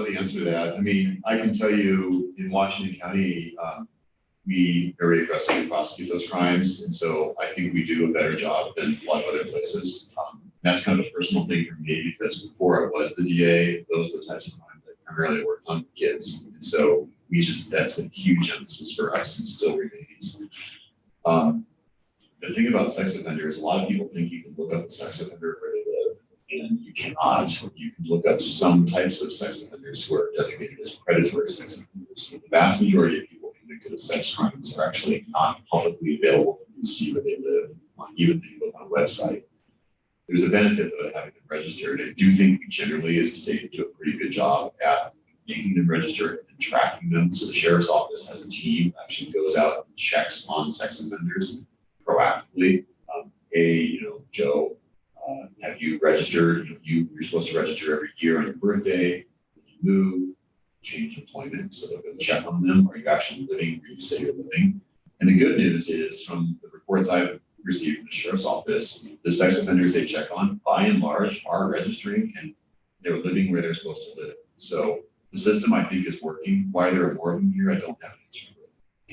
the answer to that. I mean, I can tell you in Washington County, we very aggressively prosecute those crimes. And so I think we do a better job than a lot of other places. That's kind of a personal thing for me because before I was the DA, those were the types of crimes I primarily worked on with kids. And so that's been a huge emphasis for us and still remains. The thing about sex offenders, a lot of people think you can look up a sex offender where they live, and you cannot. You can look up some types of sex offenders who are designated as predatory sex offenders. The vast majority of people convicted of sex crimes are actually not publicly available for you to see where they live, even if you look on a website. There's a benefit of having them registered. I do think we generally, as a state, do a pretty good job at making them registered and tracking them. So the sheriff's office has a team that actually goes out and checks on sex offenders proactively. Hey, Joe, have you registered? You're supposed to register every year on your birthday. When you move, change employment. So they'll go check on them. Are you actually living where you say you're living? And the good news is, from the reports I've received from the sheriff's office, the sex offenders they check on, by and large, are registering and they're living where they're supposed to live. So the system, I think, is working. Why there are more of them here, I don't have an answer for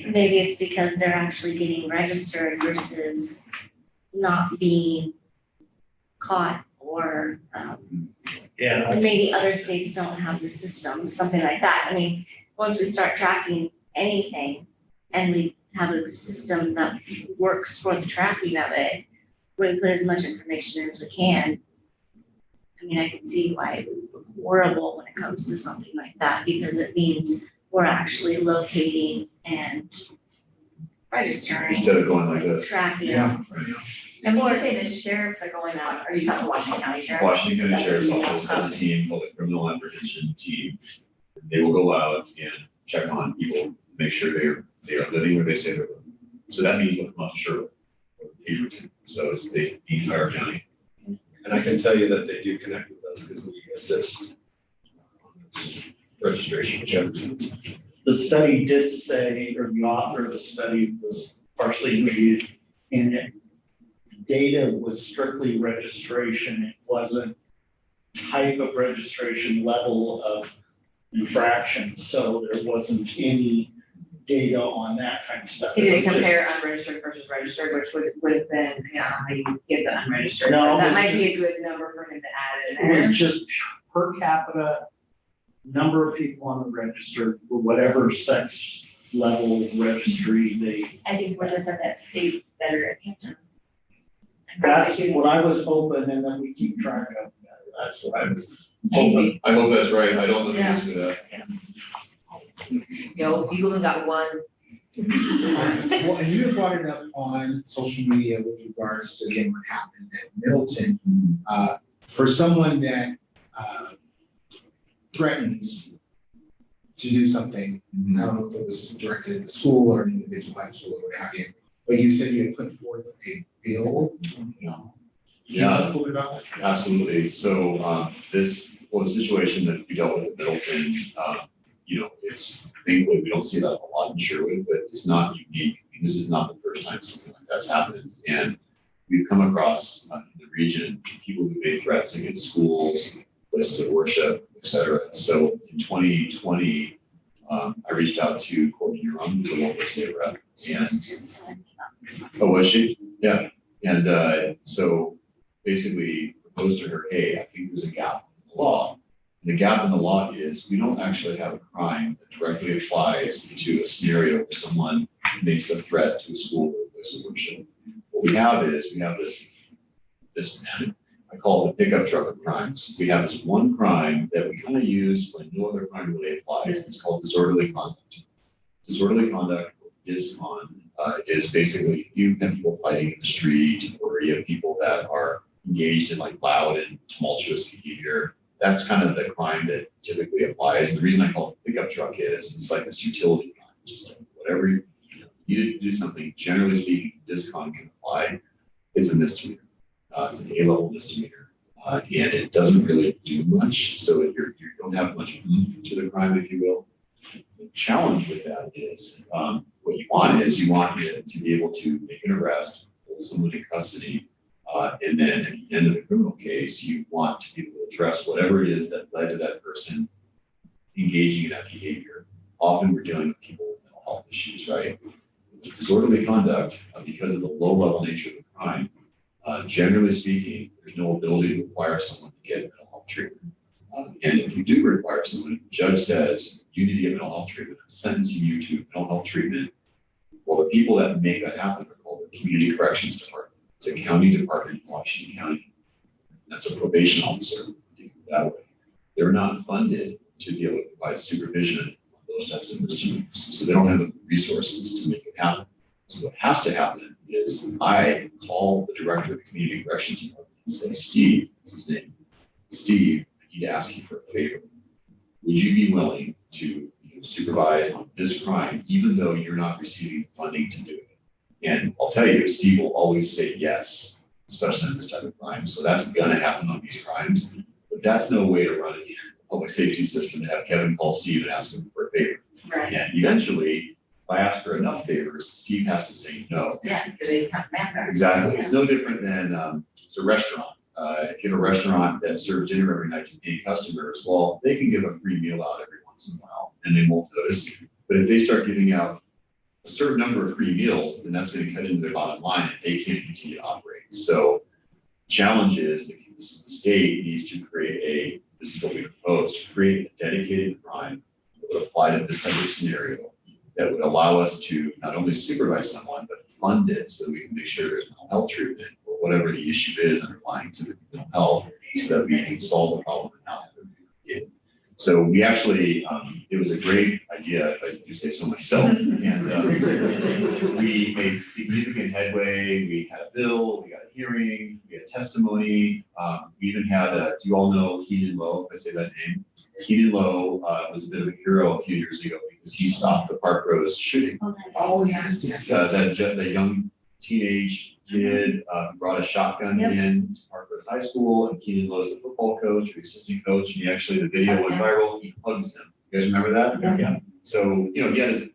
it. Maybe it's because they're actually getting registered versus not being caught, or maybe other states don't have the system, something like that. I mean, once we start tracking anything and we have a system that works for the tracking of it, where we put as much information as we can, I mean, I can see why it would look horrible when it comes to something like that, because it means we're actually locating and registering. Instead of going like this. Tracking. Yeah. And when you say the sheriffs are going out, are you talking Washington County Sheriff? Washington County Sheriff's That's what Office you know. has a team called the Criminal Apprehension Team. They will go out and check on people, make sure they are living where they say they're living. So that means they'll come out to Sherwood or Beaverton. So it's the entire county. And I can tell you that they do connect with us because we assist on this registration checks. The study did say, or the author of the study was partially reviewed, and data was strictly registration. It wasn't type of registration, level of infraction. So there wasn't any data on that kind of stuff. Did they It was just- compare unregistered versus registered, which would have been, how you get the unregistered? No, That it was might be a just- good number for him to add in It there. was just per capita number of people on the register for whatever sex level registry they. I think we're just at that state that are attention. That's what I was hoping, and then we keep track of that. That's what I was hoping. I hope that's right. I don't know the answer to that. You only got one. Well, and you brought it up on social media with regards to, again, what happened at Middleton. For someone that threatens to do something, I don't know if it was directed at the school or an individual at school or what have you, but you said you had put forth a bill. Can you tell us a little bit about that? Absolutely. So the situation that we dealt with at Middleton, it's thankfully we don't see that a lot in Sherwood, but it's not unique. I mean, this is not the first time something like that's happened. And we've come across in the region people who made threats against schools, places of worship, et cetera. So in 2020, I reached out to Courtney Young, who's a local state rep. And oh, was she? Yeah. And so basically proposed to her, hey, I think there's a gap in the law. And the gap in the law is we don't actually have a crime that directly applies to a scenario where someone makes a threat to a school or a place of worship. What we have is this I call it the pickup truck of crimes. We have this one crime that we kind of use when no other crime really applies. It's called disorderly conduct. Disorderly conduct, or discon, is basically you have people fighting in the street, or you have people that are engaged in like loud and tumultuous behavior. That's kind of the crime that typically applies. And the reason I call it pickup truck is it's like this utility crime, just like whatever you need to do something. Generally speaking, this crime can apply. It's a misdemeanor. It's an A-level misdemeanor, and it doesn't really do much. So you don't have much oomph to the crime, if you will. The challenge with that is what you want is you want it to be able to make an arrest, hold someone in custody, and then at the end of the criminal case, you want to be able to address whatever it is that led to that person engaging in that behavior. Often we're dealing with people with mental health issues, right? Disorderly conduct, because of the low-level nature of the crime, generally speaking, there's no ability to require someone to get mental health treatment. And if you do require someone, the judge says, you need to get mental health treatment, I'm sentencing you to mental health treatment. Well, the people that make that happen are called the Community Corrections Department. It's a county department in Washington County. That's a probation officer, think of it that way. They're not funded to be able to provide supervision on those types of misdemeanors. So they don't have the resources to make it happen. So what has to happen is I call the director of the Community Corrections Department and say, Steve, that's his name, Steve, I need to ask you for a favor. Would you be willing to supervise on this crime, even though you're not receiving funding to do it? And I'll tell you, Steve will always say yes, especially on this type of crime. So that's gonna happen on these crimes, but that's no way to run a public safety system to have Kevin call Steve and ask him for a favor. Right. And eventually, if I ask for enough favors, Steve has to say no. Yeah, because they come back. Exactly. It's no different than it's a restaurant. If you have a restaurant that serves dinner every night to paying customers, well, they can give a free meal out every once in a while and they won't notice. But if they start giving out a certain number of free meals, then that's going to cut into their bottom line and they can't continue to operate. So challenge is the state needs to create this is what we propose, to create a dedicated crime that would apply to this type of scenario that would allow us to not only supervise someone, but fund it so that we can make sure there's mental health treatment or whatever the issue is underlying to the mental health so that we can solve the problem and not have it repeated. So we actually, it was a great idea, if I do say so myself, and we made significant headway. We had a bill, we got a hearing, we had testimony. We even had, do you all know Keenan Lowe, if I say that name? Keenan Lowe was a bit of a hero a few years ago because he stopped the Park Rose shooting. Oh, yes. That young teenage kid brought a shotgun in to Park Rose High School, and Keenan Lowe is the football coach, the assistant coach, and the video went viral. He hugs him. You guys remember that? Yeah. So he had his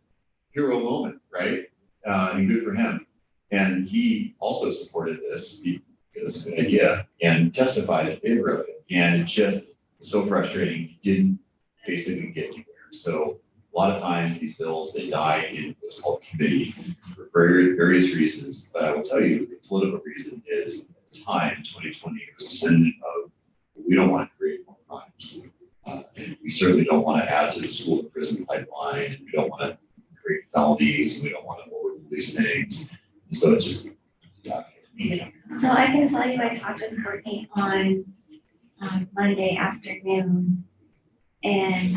hero moment, right? And good for him. And he also supported this because it's a good idea and testified in favor of it. And it's just so frustrating. He didn't basically get anywhere. So a lot of times these bills, they die in what's called committee for various reasons. But I will tell you, the political reason is at the time, 2020, it was a sentiment of we don't want to create more crimes. And we certainly don't want to add to the school to prison pipeline, and we don't want to create felonies, and we don't want to over-police things. And so it's just died. So I can tell you, I talked with Courtney on Monday afternoon, and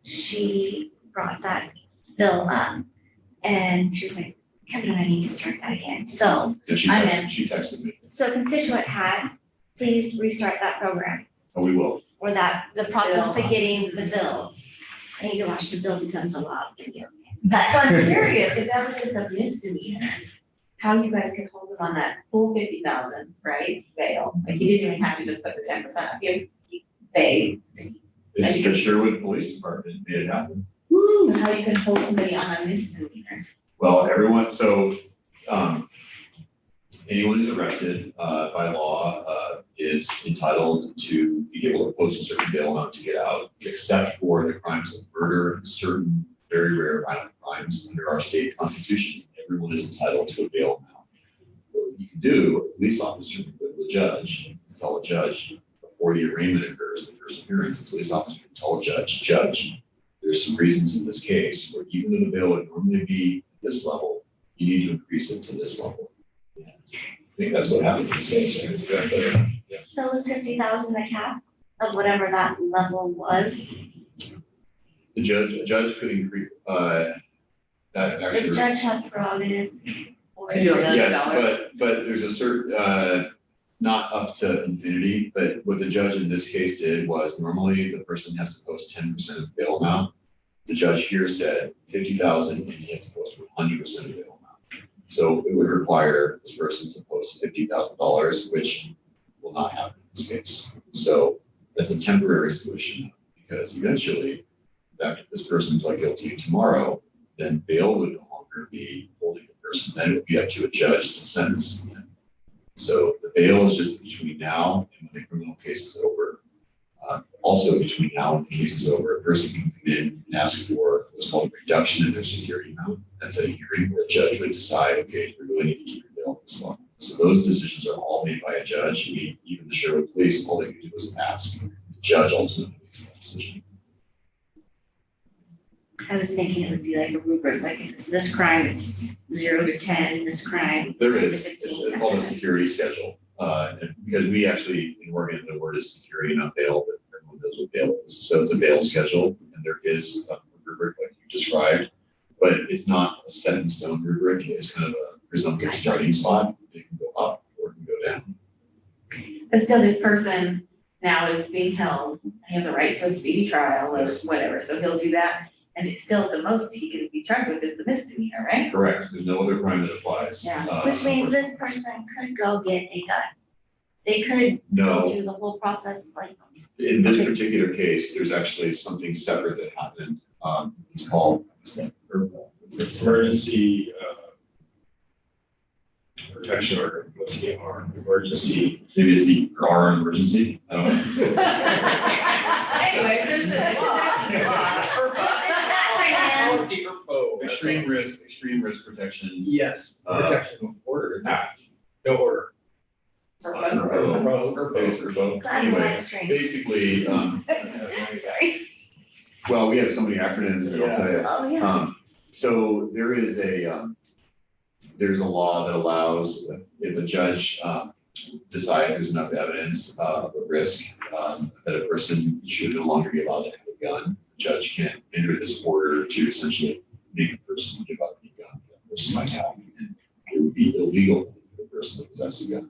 she brought that bill up, and she was like, Kevin and I need to start that again. So And she texted me. So Constituent had, please restart that program, Oh, we will. or that, the process to getting the bill. I need to watch the bill becomes a law video. So I'm curious, if that was just a misdemeanor, how you guys could hold him on that full 50,000, right, bail? Like he didn't even have to just put the 10% up, It's the Sherwood Police Department made it happen. So how you can hold somebody on a misdemeanor? Well, everyone, so anyone who's arrested by law is entitled to be able to post a certain bail amount to get out, except for the crimes of murder, certain very rare violent crimes under our state constitution. Everyone is entitled to a bail amount. What you can do, a police officer can go to a judge, tell a judge before the arraignment occurs, the first appearance, the police officer can tell a judge, there's some reasons in this case where even though the bail would normally be at this level, you need to increase it to this level. And I think that's what happened in this case. Right? So was 50,000 the cap of whatever that level was? A judge could increase that actually. Does judge have prerogative? Or To do is it- $1 million? Yes, but there's a certain not up to infinity, but what the judge in this case did was normally the person has to post 10% of the bail amount. The judge here said 50,000 and he has to post 100% of the bail amount. So it would require this person to post $50,000, which will not happen in this case. So that's a temporary solution because eventually, in fact, if this person pled guilty tomorrow, then bail would no longer be holding the person. Then it would be up to a judge to sentence them. So the bail is just between now and when the criminal case is over. Also between now and the case is over, a person can come in and ask for what's called a reduction in their security amount. That's a hearing where a judge would decide, okay, we really need to keep your bail at this level. So those decisions are all made by a judge. Even the Sherwood Police, all they can do is ask. The judge ultimately makes that decision. I was thinking it would be like a rubric, like if it's this crime, it's 0 to 10, this crime. There 10 to is, 15. it's called a security schedule. And because we actually, in Oregon, the word is security, not bail, but everyone knows what bail is. So it's a bail schedule, and there is a rubric like you described, but it's not a set in stone rubric. It's kind of a presumptive starting spot. It can go up or it can go down. But still, this person now is being held, he has a right to a speedy trial or Yes. whatever, so he'll do that. And it's still the most he can be charged with is the misdemeanor, right? Correct. There's no other crime that applies. Yeah. Which means this person could go get a gun. They could go No, through the whole process like. in this particular case, there's actually something separate that happened. It's called, what's that? Emergency, protection order, what's the R, emergency. Maybe it's the R emergency. I don't know. Anyway, there's this law. Extreme risk protection. Yes, protection order, act, no order. It's revoked. I'm Anyway, live streaming. basically, Sorry. well, we have so many acronyms that I'll tell you. Oh, yeah. So there is there's a law that allows if a judge decides there's enough evidence of a risk that a person should no longer be allowed to have a gun, the judge can enter this order to essentially make the person give up the gun that the person might have. And it would be illegal for the person to possess a gun.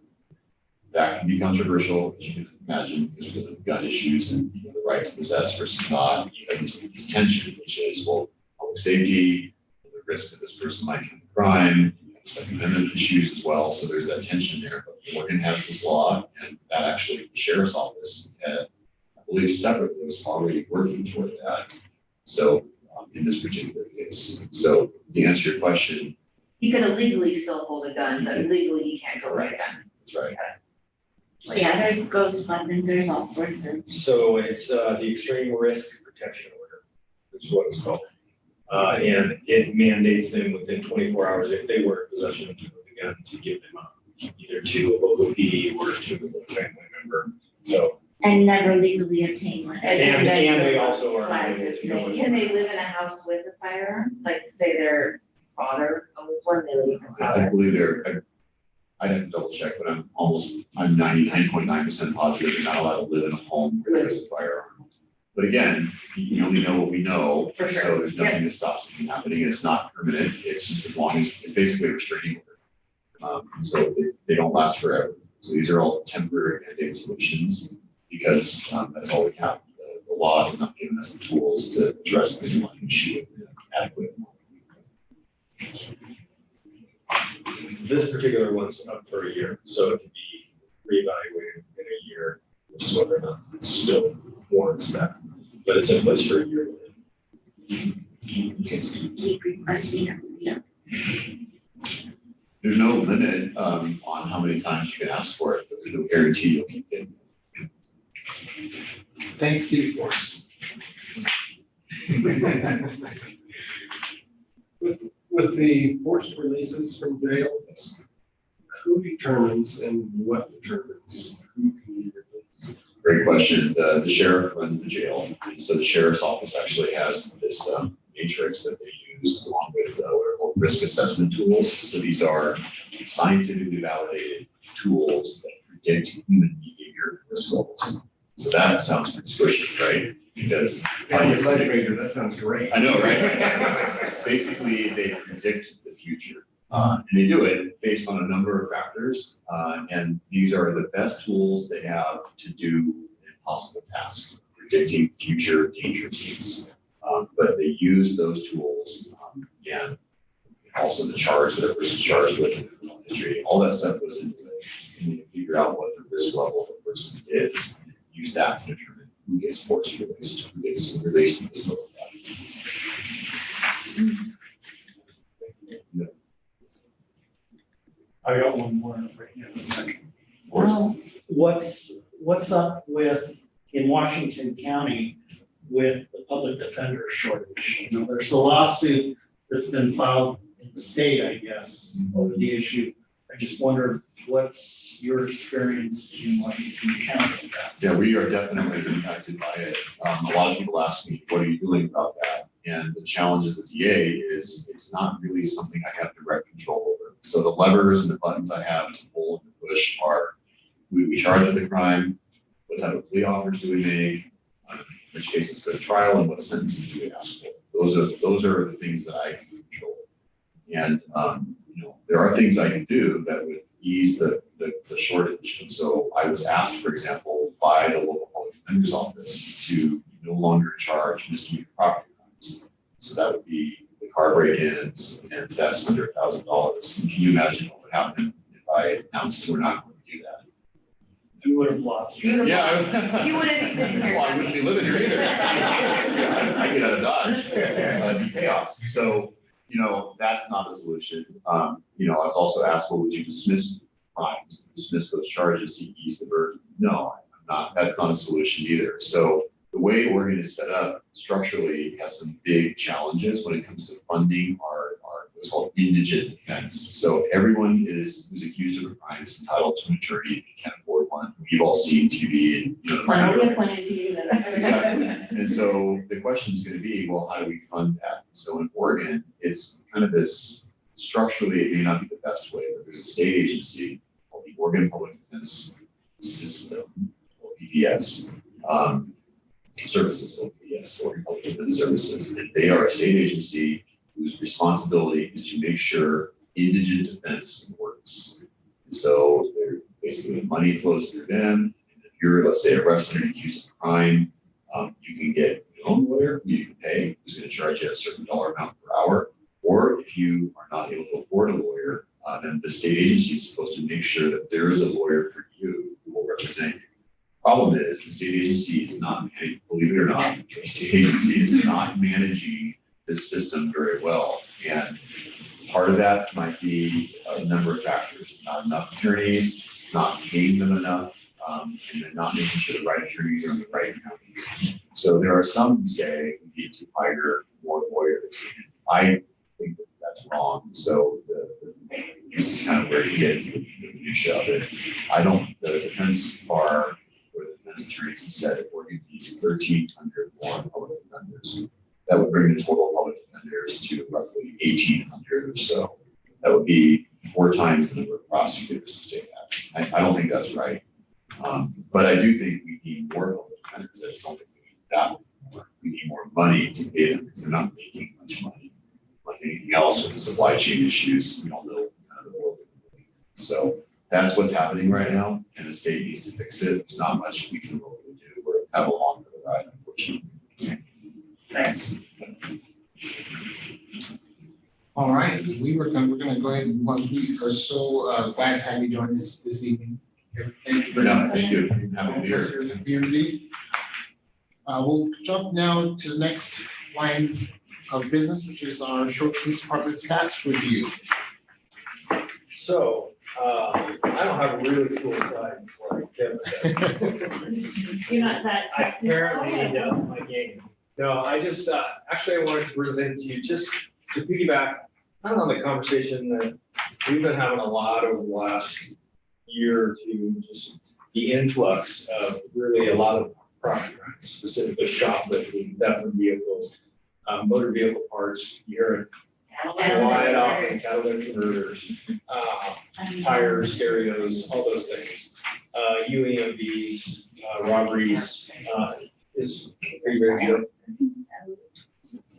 That can be controversial, as you can imagine, because of the gun issues and the right to possess versus not. You have this tension, which is, well, public safety, the risk that this person might commit a crime, you have the Second Amendment issues as well. So there's that tension there. But Oregon has this law, and that actually the sheriff's office, I believe separately, was already working toward that. So in this particular case, so to answer your question, He could illegally still hold a gun, but legally he can't go with a gun. that's right. Well, yeah, there's ghost weapons, there's all sorts of. So it's the extreme risk protection order, is what it's called. And it mandates them within 24 hours, if they were in possession of the gun, to give them up, either to a local PD or to a family member. So, And never legally obtain one. and they also are Flags able is to go. Can they live in a house with a firearm? Like say their father owns one, they live with their I father? believe I'd have to double check, but I'm 99.9% positive they're not allowed to live in a home where there's a firearm. But again, you only know what we know, For sure. so there's nothing that stops it from happening, and it's not permanent, it's just as long as, it's basically a restraining order. So they don't last forever, so these are all temporary mandated solutions, because that's all we have. The law has not given us the tools to address the underlying issue in an adequate. This particular one's up for a year, so it can be reevaluated in a year, as to whether or not it still warrants that. But it's in place for a year. Just keep requesting, yeah. There's no limit on how many times you can ask for it, but there's no guarantee you'll keep getting it. Thanks, Steve Force. With the forced releases from jail, who determines and what determines who can be released? Great question. The sheriff runs the jail. So the sheriff's office actually has this matrix that they use along with what are called risk assessment tools. So these are scientifically validated tools that predict human behavior at risk levels. So that sounds pretty squishy, right? Because That sounds great. I know, right? Basically, they predict the future. And they do it based on a number of factors, and these are the best tools they have to do an impossible task, predicting future dangerousness. But they use those tools, and also the charge that a person's charged with in criminal history, all that stuff goes into it. And they figure out what the risk level of a person is, and use that to determine who gets forced released, who gets released from this program. I got one more right here in a second. Of course. What's up with, in Washington County, with the public defender shortage? You know, there's a lawsuit that's been filed in the state, I guess, over the issue. I just wondered, what's your experience in Washington County with that? Yeah, we are definitely impacted by it. A lot of people ask me, what are you doing about that? And the challenge as a DA is it's not really something I have direct control over. So the levers and the buttons I have to pull and push are, who do we charge with the crime? What type of plea offers do we make? Which cases go to trial, and what sentences do we ask for? Those are the things that I can control. And there are things I can do that would ease the shortage. And so I was asked, for example, by the local public defender's office to no longer charge misdemeanor property crimes. So that would be the car break-ins and thefts under $1,000. Can you imagine what would happen if I announced we're not going to do that? You would have lost. Yeah. You wouldn't be sitting here. Well, I wouldn't be living here either. I get out of Dodge. It'd be chaos. So, that's not a solution. I was also asked, well, would you dismiss crimes, dismiss those charges to ease the burden? No, I'm not. That's not a solution either. So the way Oregon is set up structurally has some big challenges when it comes to funding our what's called indigent defense. So everyone who's accused of a crime is entitled to an attorney if you can't afford one. We've all seen TV and We have plenty to do that. Exactly. And so the question is going to be, well, how do we fund that? So in Oregon, it's kind of this structurally, it may not be the best way, but there's a state agency called the Oregon Public Defense System, or PDS, services, or PDS, Oregon Public Defense Services. And they are a state agency whose responsibility is to make sure indigent defense works. And so they're basically the money flows through them. And if you're, let's say, arrested and accused of a crime, you can get your own lawyer who you can pay, who's going to charge you a certain dollar amount per hour. Or if you are not able to afford a lawyer, then the state agency is supposed to make sure that there is a lawyer for you who will represent you. Problem is, the state agency is not, believe it or not, the state agency is not managing this system very well. And part of that might be a number of factors: not enough attorneys, not paying them enough, and then not making sure the right attorneys are in the right counties. So there are some who say we need to hire more lawyers. I think that that's wrong. So this is kind of where you get into the minutia of it. The defense bar or the defense attorneys have said that we're going to use 1,300 more public defenders. That would bring the total public defenders to roughly 1,800 or so. That would be 4 times the number of prosecutors the state has. I don't think that's right. But I do think we need more public defenders. I just don't think we need that more. We need more money to pay them because they're not making much money. Like anything else with the supply chain issues, we all know kind of the world. So that's what's happening right now, and the state needs to fix it. There's not much we can really do. We're kind of along for the ride, unfortunately. Thanks. All right, we're gonna go ahead and move on. We are so glad to have you join us this evening. Thank you very much. Thank you. Have a beer. Community. We'll jump now to the next line of business, which is our short police department stats review. So, I don't have a really cool slide for Kevin. You're not that I technical. apparently need my game. No, I just, actually I wanted to present to you, just to piggyback kind of on the conversation that we've been having a lot over the last year or two, just the influx of really a lot of property crimes, specifically shoplifting, theft of vehicles, motor vehicle parts, you hear it wide off, catalytic converters, tires, stereos, all those things. UAMVs, robberies, is pretty regular.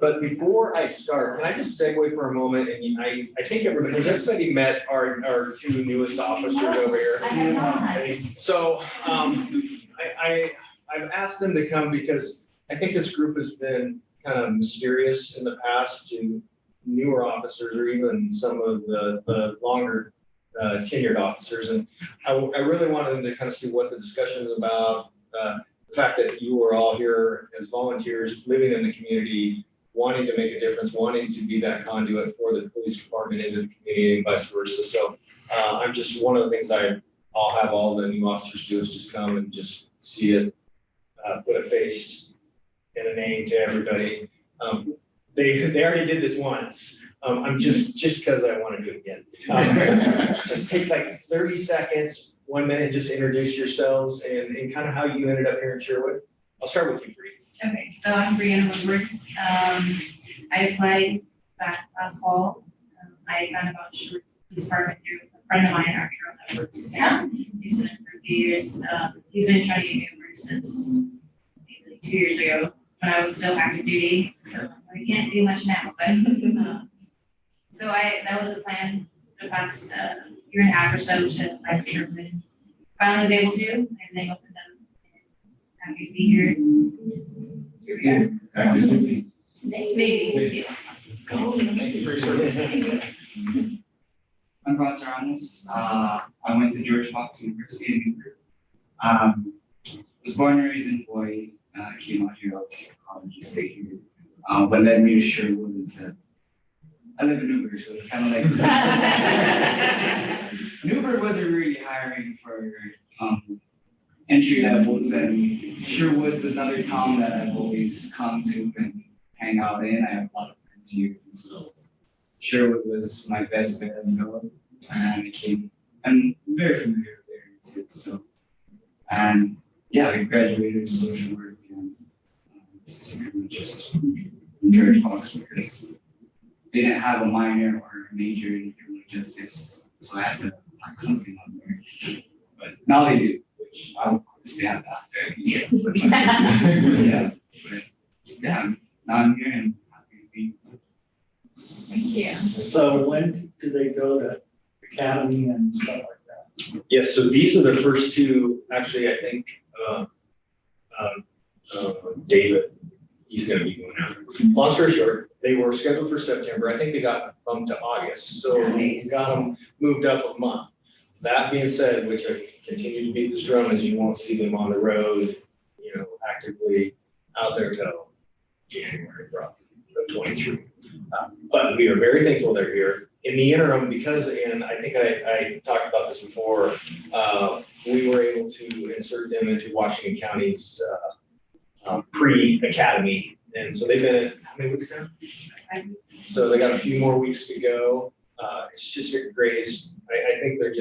But But before I start, can I just segue for a moment? And I think has everybody met our two newest officers over here? I have not. So, I've asked them to come because I think this group has been kind of mysterious in the past to newer officers or even some of the longer tenured officers. And I really wanted them to kind of see what the discussion is about. The fact that you are all here as volunteers, living in the community, wanting to make a difference, wanting to be that conduit for the police department into the community and vice versa. So I'm just, one of the things I'll have all the new officers do is just come and just see it, put a face and a name to everybody. They already did this once. I'm just because I want to do it again. Just take like 30 seconds, 1 minute, just introduce yourselves and kind of how you ended up here in Sherwood. I'll start with you, Bree. Okay, so I'm Brianna Woodward. I applied back last fall. I found about the Sherwood Police Department through a friend of mine, our hero that works there. He's been in for a few years. He's been trying to get me over since maybe like 2 years ago when I was still active duty. So I can't do much now, but so that was a plan the past year and a half or so to apply for Sherwood. Finally was able to, and they opened them. Happy to be here. Here we are. Absolutely. Maybe. Thank you for your service. I'm Ross Ramos. I went to George Fox University in Newport. Was born and raised in Hawaii. Came out here obviously for college and stayed here. What led me to Sherwood is that I live in Newport, so it's kind of like Newport wasn't really hiring for entry levels, and Sherwood's another town that I've always come to and hang out in. I have a lot of friends here, so Sherwood was my best bet in Philip, and I'm very familiar with there too. So, and yeah, I graduated in social work and specifically just from George Fox because they didn't have a minor or a major in criminal justice, so I had to pack something on there. But now they do, which I would stand after. Yeah, but yeah, now I'm here and happy to be here. Thank you. So when do they go to academy and stuff like that? Yes, so these are the first two, actually, I think, David, he's gonna be going out. Long story short, they were scheduled for September. I think they got bumped to August, so we got them moved up a month. That being said, which I continue to beat this drum, is you won't see them on the road, actively out there till January probably of 23. But we are very thankful they're here. In the interim, because, and I think I talked about this before, we were able to insert them into Washington County's pre-academy. And so they've been, how many weeks now? So they got a few more weeks to go. It's just great. I think they're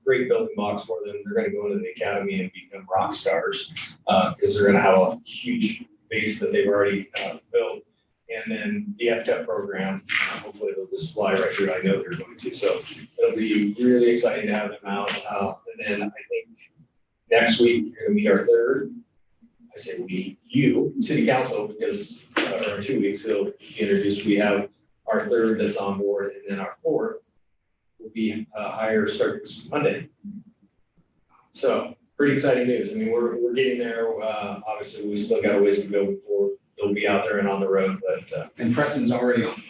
great building blocks for them. They're going to go into the academy and become rock stars because they're going to have a huge base that they've already built. And then the FTEP program, hopefully they'll just fly right through. I know they're going to. So it'll be really exciting to have them out. And then I think next week we're going to meet our third. I say we, you, city council, because or in 2 weeks he'll be introduced. We have our third that's on board, and then our fourth will be higher start this Monday. So pretty exciting news. I mean, we're getting there. Obviously, we still got a ways to go before they'll be out there and on the road. But And Preston's already on.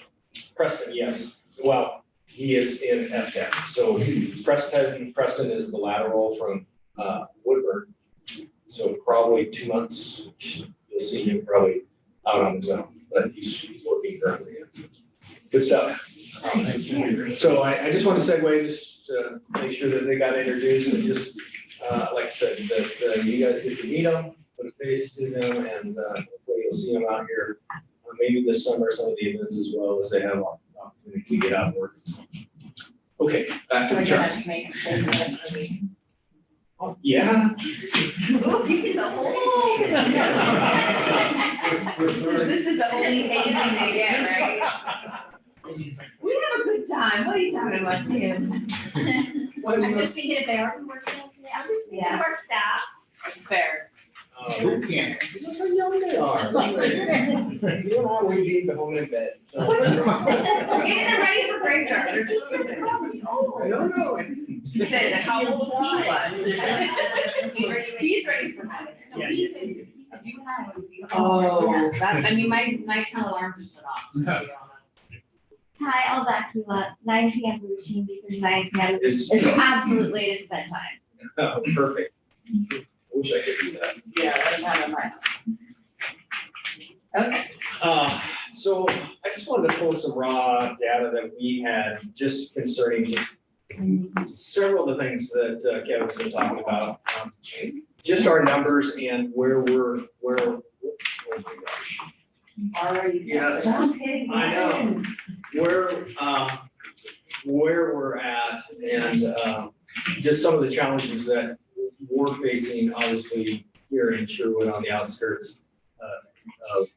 Preston, yes. Well, he is in FTEP. So Preston is the lateral from Woodburn. So probably 2 months, you'll see him probably out on his own, but he's working currently. Good stuff. So I just want to segue just to make sure that they got introduced and just, like I said, that you guys get to meet them, put a face to them, and hopefully you'll see them out here maybe this summer, some of the events as well as they have opportunity to get out and work. Okay, back to the charts. Yeah. This is the only anything they get, right? We have a good time. What are you talking about, Kim? I'm just thinking if they are working today, I'm just thinking of our staff. Fair. Who can't? Look how young they are. You and I would be leave the home in bed. We're getting them ready for graveyard. I don't know. You said how old he was. He's ready for that. Yeah. Oh, that's, I mean, my nighttime alarm just went off, just to be honest. Ty, I'll back you up, 9 PM routine, because 9 PM It's is the absolute latest bedtime. perfect. Wish I could do that. Yeah, that's kind of my. Okay. So I just wanted to pull some raw data that we had just concerning just several of the things that Kevin's been talking about. Just our numbers and where we're, oh my gosh. Already. Yes. Stop hitting I know. buttons. Where we're at and just some of the challenges that we're facing, obviously, here in Sherwood on the outskirts of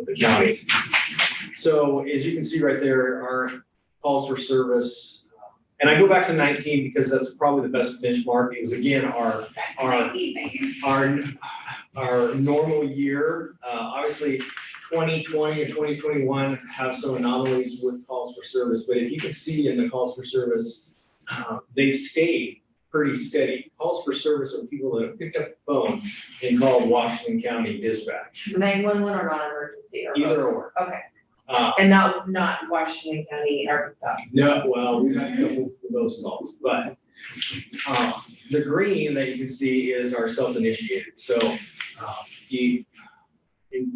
the county. So as you can see right there, our calls for service, and I go back to 19 because that's probably the best benchmark, because again, our normal year, obviously 2020 and 2021 have some anomalies with calls for service, but if you can see in the calls for service, they've stayed pretty steady. Calls for service are people that have picked up the phone and called Washington County Dispatch, 911 or non-emergency or both? either or. Okay, Uh, and not Washington County, Arkansas. No, well, we've had a couple of those calls, but the green that you can see is our self-initiated. So in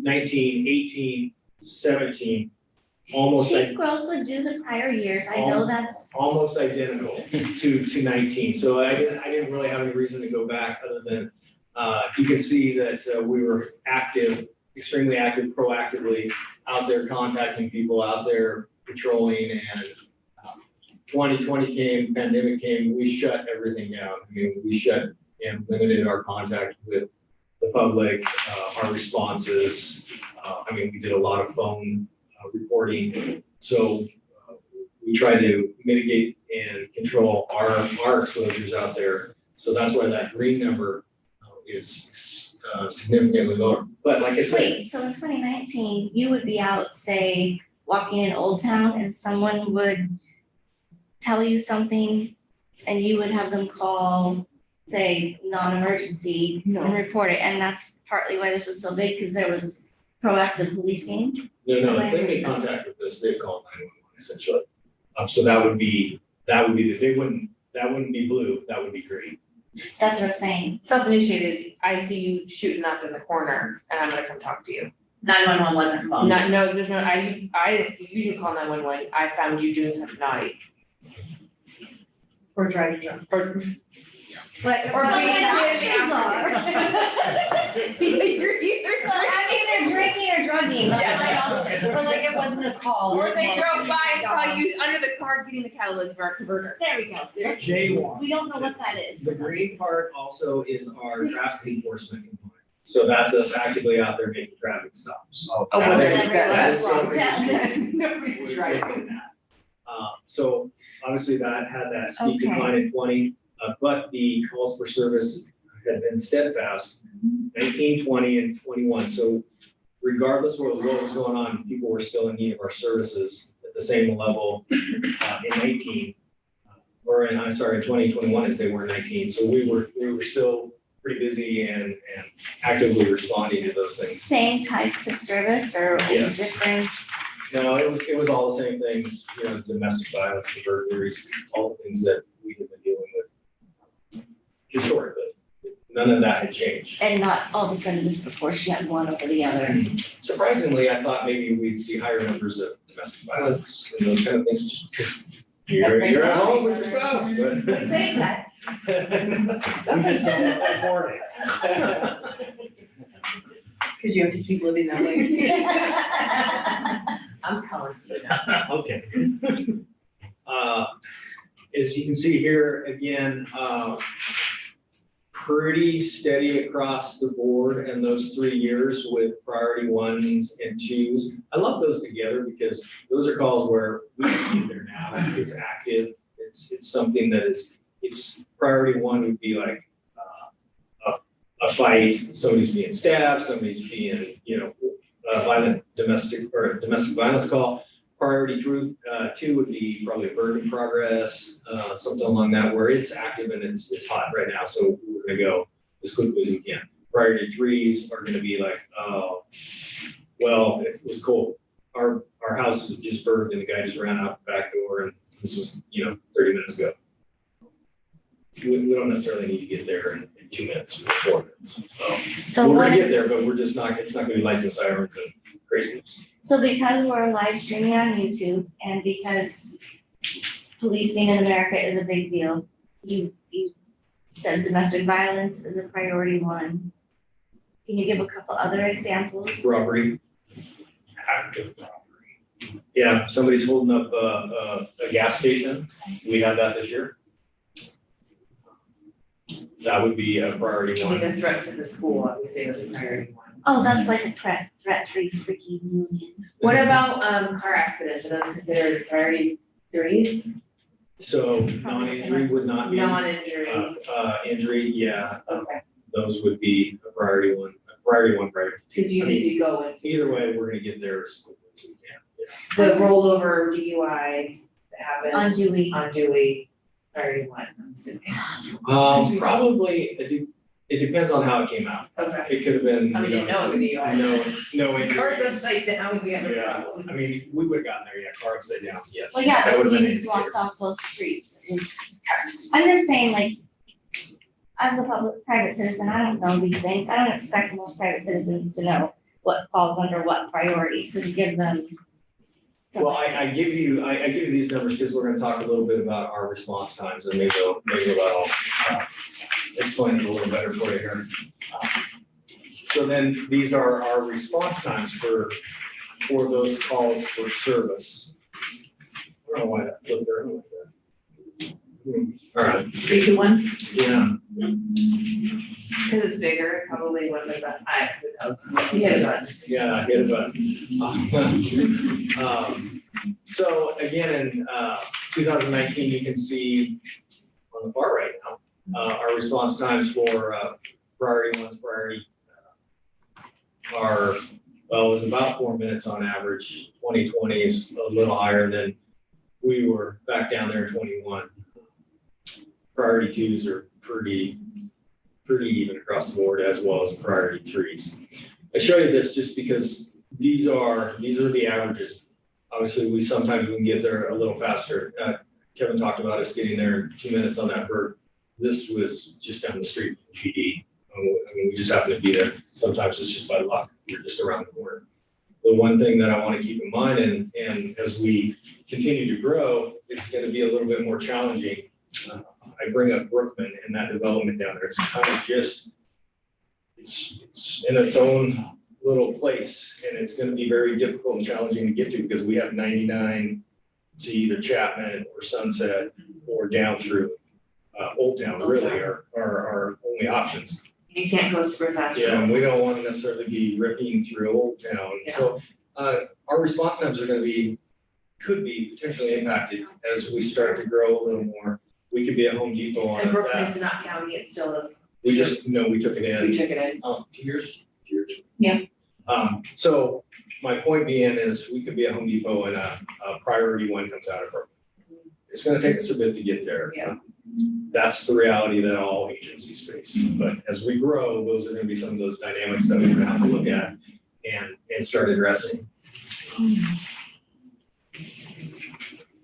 19, 18, 17, almost Chief growth would do the prior years, I know that's, almost identical to 19. So I didn't really have any reason to go back other than you can see that we were active, extremely active, proactively out there contacting people, out there patrolling, and 2020 came, pandemic came, we shut everything down. I mean, we shut and limited our contact with the public, our responses. I mean, we did a lot of phone reporting. So we try to mitigate and control our exposures out there. So that's why that green number is significantly lower. But like I said, wait, so in 2019, you would be out, say, walking in Old Town and someone would tell you something and you would have them call, say, non-emergency and report it, and that's partly why this was so big, because there was proactive policing. no, if they make contact with us, they'd call 911 essentially. So that would be that wouldn't be blue, that would be green. That's what I'm saying. Self-initiated is, I see you shooting up in the corner and I'm gonna come talk to you. 911 wasn't involved. No, there's no, you didn't call 911, I found you doing something naughty. Or driving drunk, or. Like, Or like what options are. You're either. So I'm either drinking or drugging, that's my option. Or like it wasn't a call. Or they drove by and saw you under the car getting the catalytic converter. There we go. That's- J1. We don't know what that is. The green part also is our traffic enforcement component. So that's us actively out there making traffic stops. Oh, well, That is everyone's something. Nobody's driving. So obviously that had that steep Okay. decline in 20, but the calls for service had been steadfast, 19, 20, and 21. So regardless of what was going on, people were still in need of our services at the same level in 19, in 2021 as they were in 19. So we were still pretty busy and actively responding to those things. Same types of service or Yes. different? No, it was all the same things, domestic violence, the burglaries, all the things that we have been dealing with historically. None of that had changed. And not all of a sudden disproportionate one over the other. Surprisingly, I thought maybe we'd see higher numbers of domestic violence and those kind of things, just because you're at home with your spouse, but. Same type. We just don't afford it. Cause you have to keep living that way. I'm telling you now. Okay. As you can see here, again, pretty steady across the board in those 3 years with priority 1s and 2s. I love those together because those are calls where we can be there now. It's active. It's something that it's priority 1 would be like a fight, somebody's being stabbed, somebody's being, domestic violence call. Priority two would be probably a burden in progress, something along that where it's active and it's hot right now, so we're gonna go as quickly as we can. Priority threes are gonna be like, oh, well, it was cold. Our house was just burned and the guy just ran out the back door and this was, 30 minutes ago. We don't necessarily need to get there in 2 minutes or 4 minutes. So We're what, gonna get there, but it's not gonna be lights and sirens and craziness. so because we're live streaming on YouTube and because policing in America is a big deal, you said domestic violence is a priority one. Can you give a couple other examples? Robbery. Active robbery. Yeah, somebody's holding up a gas station. We had that this year. That would be a priority I mean, one. the threat to the school, obviously, was a priority one. Oh, that's like a threat 3 freaking million. What about, car accidents? Are those considered priority threes? So non-injury would not be. Non-injury, Injury, yeah, okay, those would be a priority one, priority two. because you I mean, need to go in. either way, we're gonna get there as quickly as we can. The rollover DUI that happened Unduly. on Dewey, priority one, I'm assuming. Probably, it depends on how it came out. Okay. It could have been, I mean, you know it's a DUI. no injury. Car's upside down, we have a Yeah, problem. I mean, we would have gotten there, yeah, car upside down, yes. Well, yeah, That would have been you it. blocked off both streets. I'm just saying, like, as a private citizen, I don't know these things. I don't expect most private citizens to know what falls under what priority, so to give them. Well, I give you these numbers because we're gonna talk a little bit about our response times and maybe that'll explain it a little better for you here. So then these are our response times for those calls for service. I don't know why that flipped there like that. All right, 3, 2, 1. yeah. Cause it's bigger, probably one of the, who knows? Yeah, Yeah, I hit a button. So again, in 2019, you can see on the far right now, our response times for priority ones, are, well, it was about 4 minutes on average. 2020 is a little higher than we were back down there in 21. Priority twos are pretty even across the board, as well as priority threes. I show you this just because these are the averages. Obviously, we can get there a little faster. Kevin talked about us getting there in 2 minutes on that bird. This was just down the street from PD. I mean, we just happened to be there. Sometimes it's just by luck. We're just around the corner. The one thing that I want to keep in mind, and as we continue to grow, it's going to be a little bit more challenging. I bring up Brookman and that development down there. It's kind of just, it's in its own little place, and it's going to be very difficult and challenging to get to because we have 99 to either Chapman or Sunset or down through Old Town. Really are our only options. You can't go super fast. Yeah, and we don't want to necessarily be ripping through Old Town. Yeah. So our response times are could be potentially impacted as we start to grow a little more. We could be at Home Depot on And that. Brookman's not counting, it still is. We just, no, we took it in. We took it in. 2 years? 2 years. Yeah. So my point being is we could be at Home Depot and a priority one comes out of Brooklyn. It's gonna take us a bit to get there. Yeah. That's the reality that all agencies face. But as we grow, those are gonna be some of those dynamics that we're gonna have to look at and start addressing.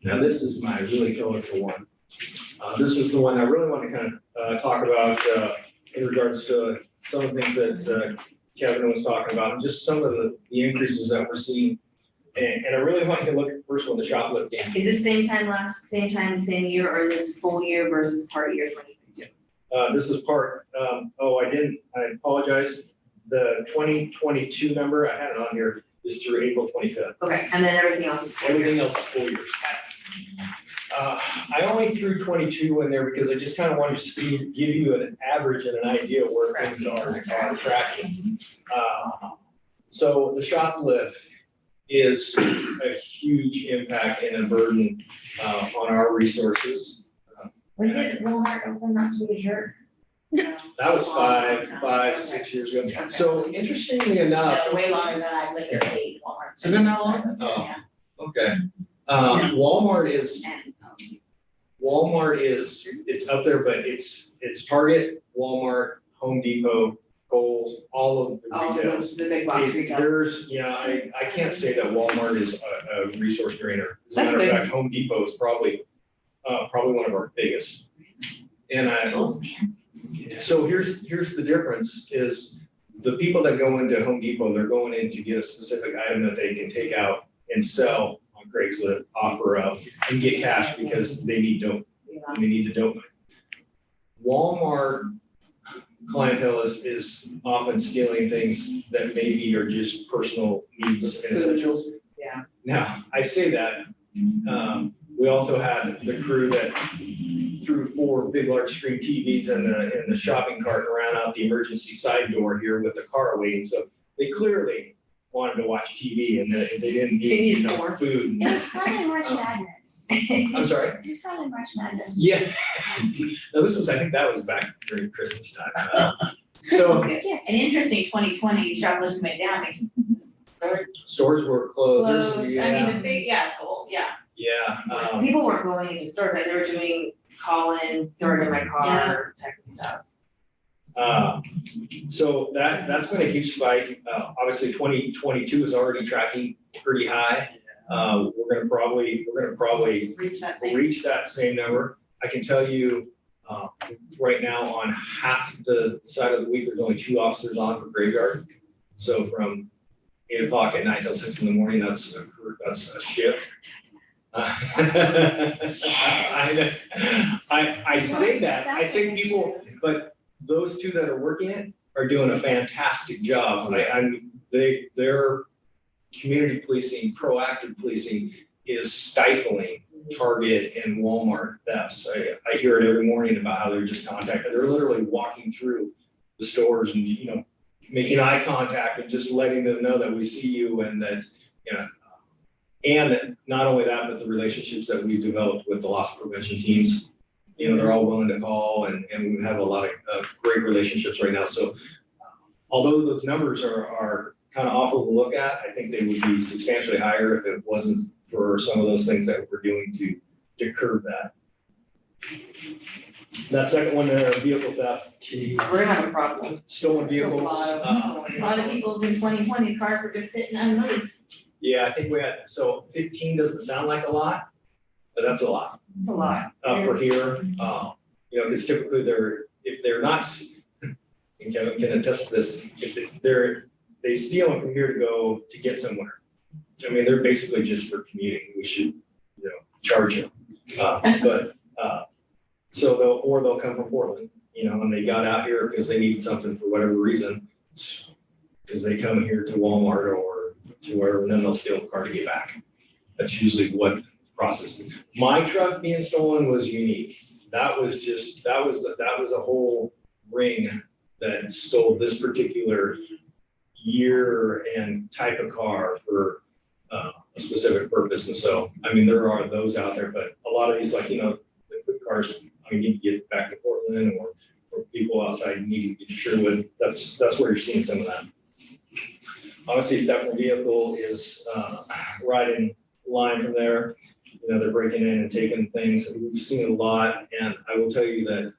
Now, this is my really colorful one. This was the one I really want to kind of talk about in regards to some of the things that Kevin was talking about, and just some of the increases that we're seeing. And I really want you to look at the first one, the shoplifting. Is this same same year, or is this full year versus part year 2022? This is part, I apologize. The 2022 number, I had it on here, is through April 25th. Okay, and then everything else is full year. Everything else is full years. I only threw 22 in there because I just kind of wanted to give you an average and an idea of where things are tracking. So the shoplift is a huge impact and a burden on our resources. When did Walmart open not to be a jerk? That was 6 years ago. So interestingly enough. Yeah, way longer than I lived at Walmart. Has it been that long? Oh. Yeah. Okay. Walmart is, it's up there, but it's Target, Walmart, Home Depot, Kohl's, all of the All of retail. those, the big box retailers. There's, yeah, I can't say that Walmart is a resource drainer. As a matter of fact, Home Depot is probably one of our biggest. And so here's the difference is the people that go into Home Depot, they're going in to get a specific item that they can take out and sell on Craigslist, offer up, and get cash because they need dope. They need the dope money. Walmart clientele is often stealing things that maybe are just personal needs and essentials. Yeah. Now, I say that, we also had the crew that threw 4 big large screen TVs in the shopping cart and ran out the emergency side door here with the car waiting. So they clearly wanted to watch TV and they didn't need food. It was probably March Madness. I'm sorry? It was probably March Madness. Yeah. No, I think that was back during Christmas time. So An interesting 2020 shoplifting went down. stores were closed. Closed. I Yeah. mean, the big, yeah. Yeah. People weren't going into stores, but they were doing call-in, throw it in my car type of stuff. So that's been a huge spike. Obviously 2022 is already tracking pretty high. We're gonna probably Reach that same. same number. I can tell you, right now on half the side of the week, there's only 2 officers on for graveyard. So from 8 o'clock at night till 6 in the morning, that's a shift. I say people, but those 2 that are working it are doing a fantastic job. Their community policing, proactive policing is stifling Target and Walmart thefts. I hear it every morning about how they're just contacted. They're literally walking through the stores and, making eye contact and just letting them know that we see you and that, and not only that, but the relationships that we've developed with the loss prevention teams. They're all willing to call and we have a lot of great relationships right now. So although those numbers are kind of awful to look at, I think they would be substantially higher if it wasn't for some of those things that we're doing to curb that. That second one there, vehicle theft. We're gonna have a problem. Stolen vehicles. A lot of people's in 2020, cars were just sitting unmoved. Yeah, I think we had, so 15 doesn't sound like a lot, but that's a lot. It's a lot. For here, because typically if they're not, and Kevin can attest to this, if they steal them from here to go to get somewhere. I mean, they're basically just for commuting. We should, charge them. So they'll come from Portland, and they got out here because they needed something for whatever reason. Because they come here to Walmart or to wherever, and then they'll steal the car to get back. That's usually what the process is. My truck being stolen was unique. That was a whole ring that stole this particular year and type of car for a specific purpose. And so, I mean, there are those out there, but a lot of these, like, the quick cars, need to get back to Portland or people outside needing to get to Sherwood. That's where you're seeing some of that. Obviously, theft from vehicle is right in line from there. They're breaking in and taking things. We've seen it a lot, and I will tell you that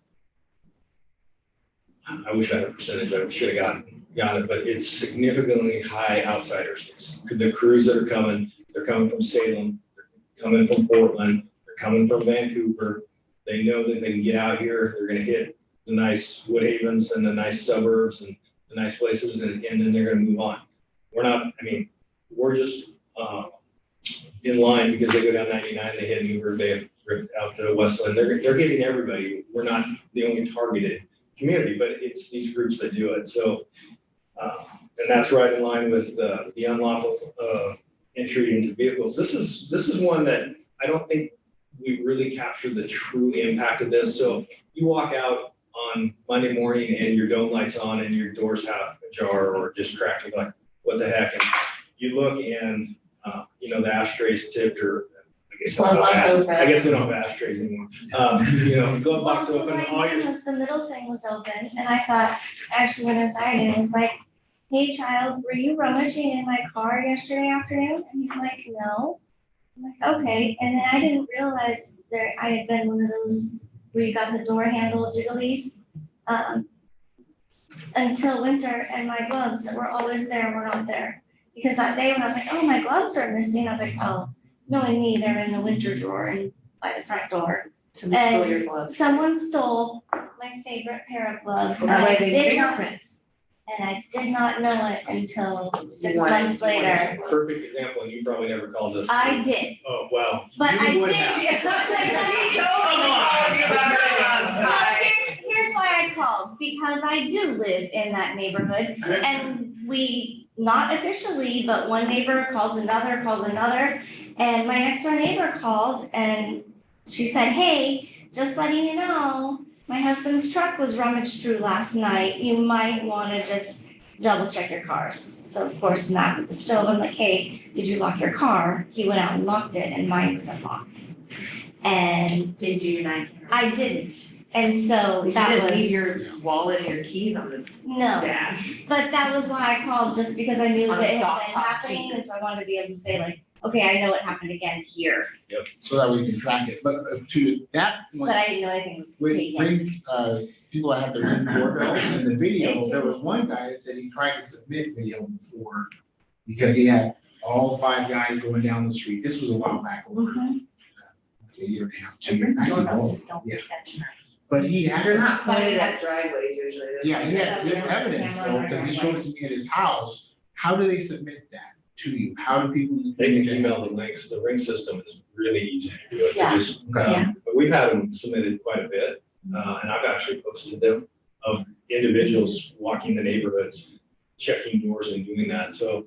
I wish I had a percentage. I should have got it, but it's significantly high outsiders. It's the crews that are coming. They're coming from Salem. They're coming from Portland. They're coming from Vancouver. They know that they can get out here. They're going to hit the nice Woodhavens and the nice suburbs and the nice places, and then they're going to move on. We're just in line because they go down 99, they hit Newburgh, they rip out to Westland. They're hitting everybody. We're not the only targeted community, but it's these groups that do it. So, and that's right in line with the unlawful entry into vehicles. This is one that I don't think we really captured the true impact of this. So you walk out on Monday morning and your dome light's on and your doors half ajar or just cracked. You're like, what the heck? And you look and the ashtray's tipped or guess they don't have I guess they don't have ashtrays anymore. You know, glove Well, box so open, my all plan your, was the middle thing was open, and I thought, I actually went inside and it was like, hey, child, were you rummaging in my car yesterday afternoon? And he's like, no. I'm like, okay, and then I didn't realize there, I had been one of those where you got the door handle jigglies. Until winter, and my gloves that were always there were not there. Because that day when I was like, oh, my gloves are missing, I was like, oh, knowing me, they're in the winter drawer and by the front door. Somebody stole your gloves. Someone stole my favorite pair of gloves, and That way I they did not, fingerprints. and I did not know it until 6 One. months later. perfect example, and you probably never called us. I did, Oh, wow. but I You would did. have. Here's why I called, because I do live in that neighborhood, and we, not officially, but one neighbor calls another, and my next door neighbor called, and she said, hey, just letting you know, my husband's truck was rummaged through last night, you might wanna just double check your cars. So of course, Matt with the stove, I'm like, hey, did you lock your car? He went out and locked it, and mine was unlocked. And Did you not? I didn't, and so You that didn't was. leave your wallet and your keys on the No, dash. but that was why I called, just because I knew On a that it had soft been top happening, and so I wanted to be able to say like, okay, I know it happened again here, So that we can track it, but to that but point, I didn't know anything was with taken. bring, people that have their own doorbells in the video, there was one guy that said he tried to submit video before because he had all 5 guys going down the street. This was a while back, over, Mhm. say, a year and a half, 2 years, actually, Doorbells more. just don't Yeah. catch them. But he had. They're not pointed at driveways usually. They're Yeah, he had good Yeah. evidence though, because he showed it to me at his house. How do they submit that to you? How do people? They can email the links, the ring system is really easy to do it. They Yeah. just, Yeah. but we've had them submitted quite a bit, and I've actually posted them of individuals walking the neighborhoods, checking doors and doing that, so,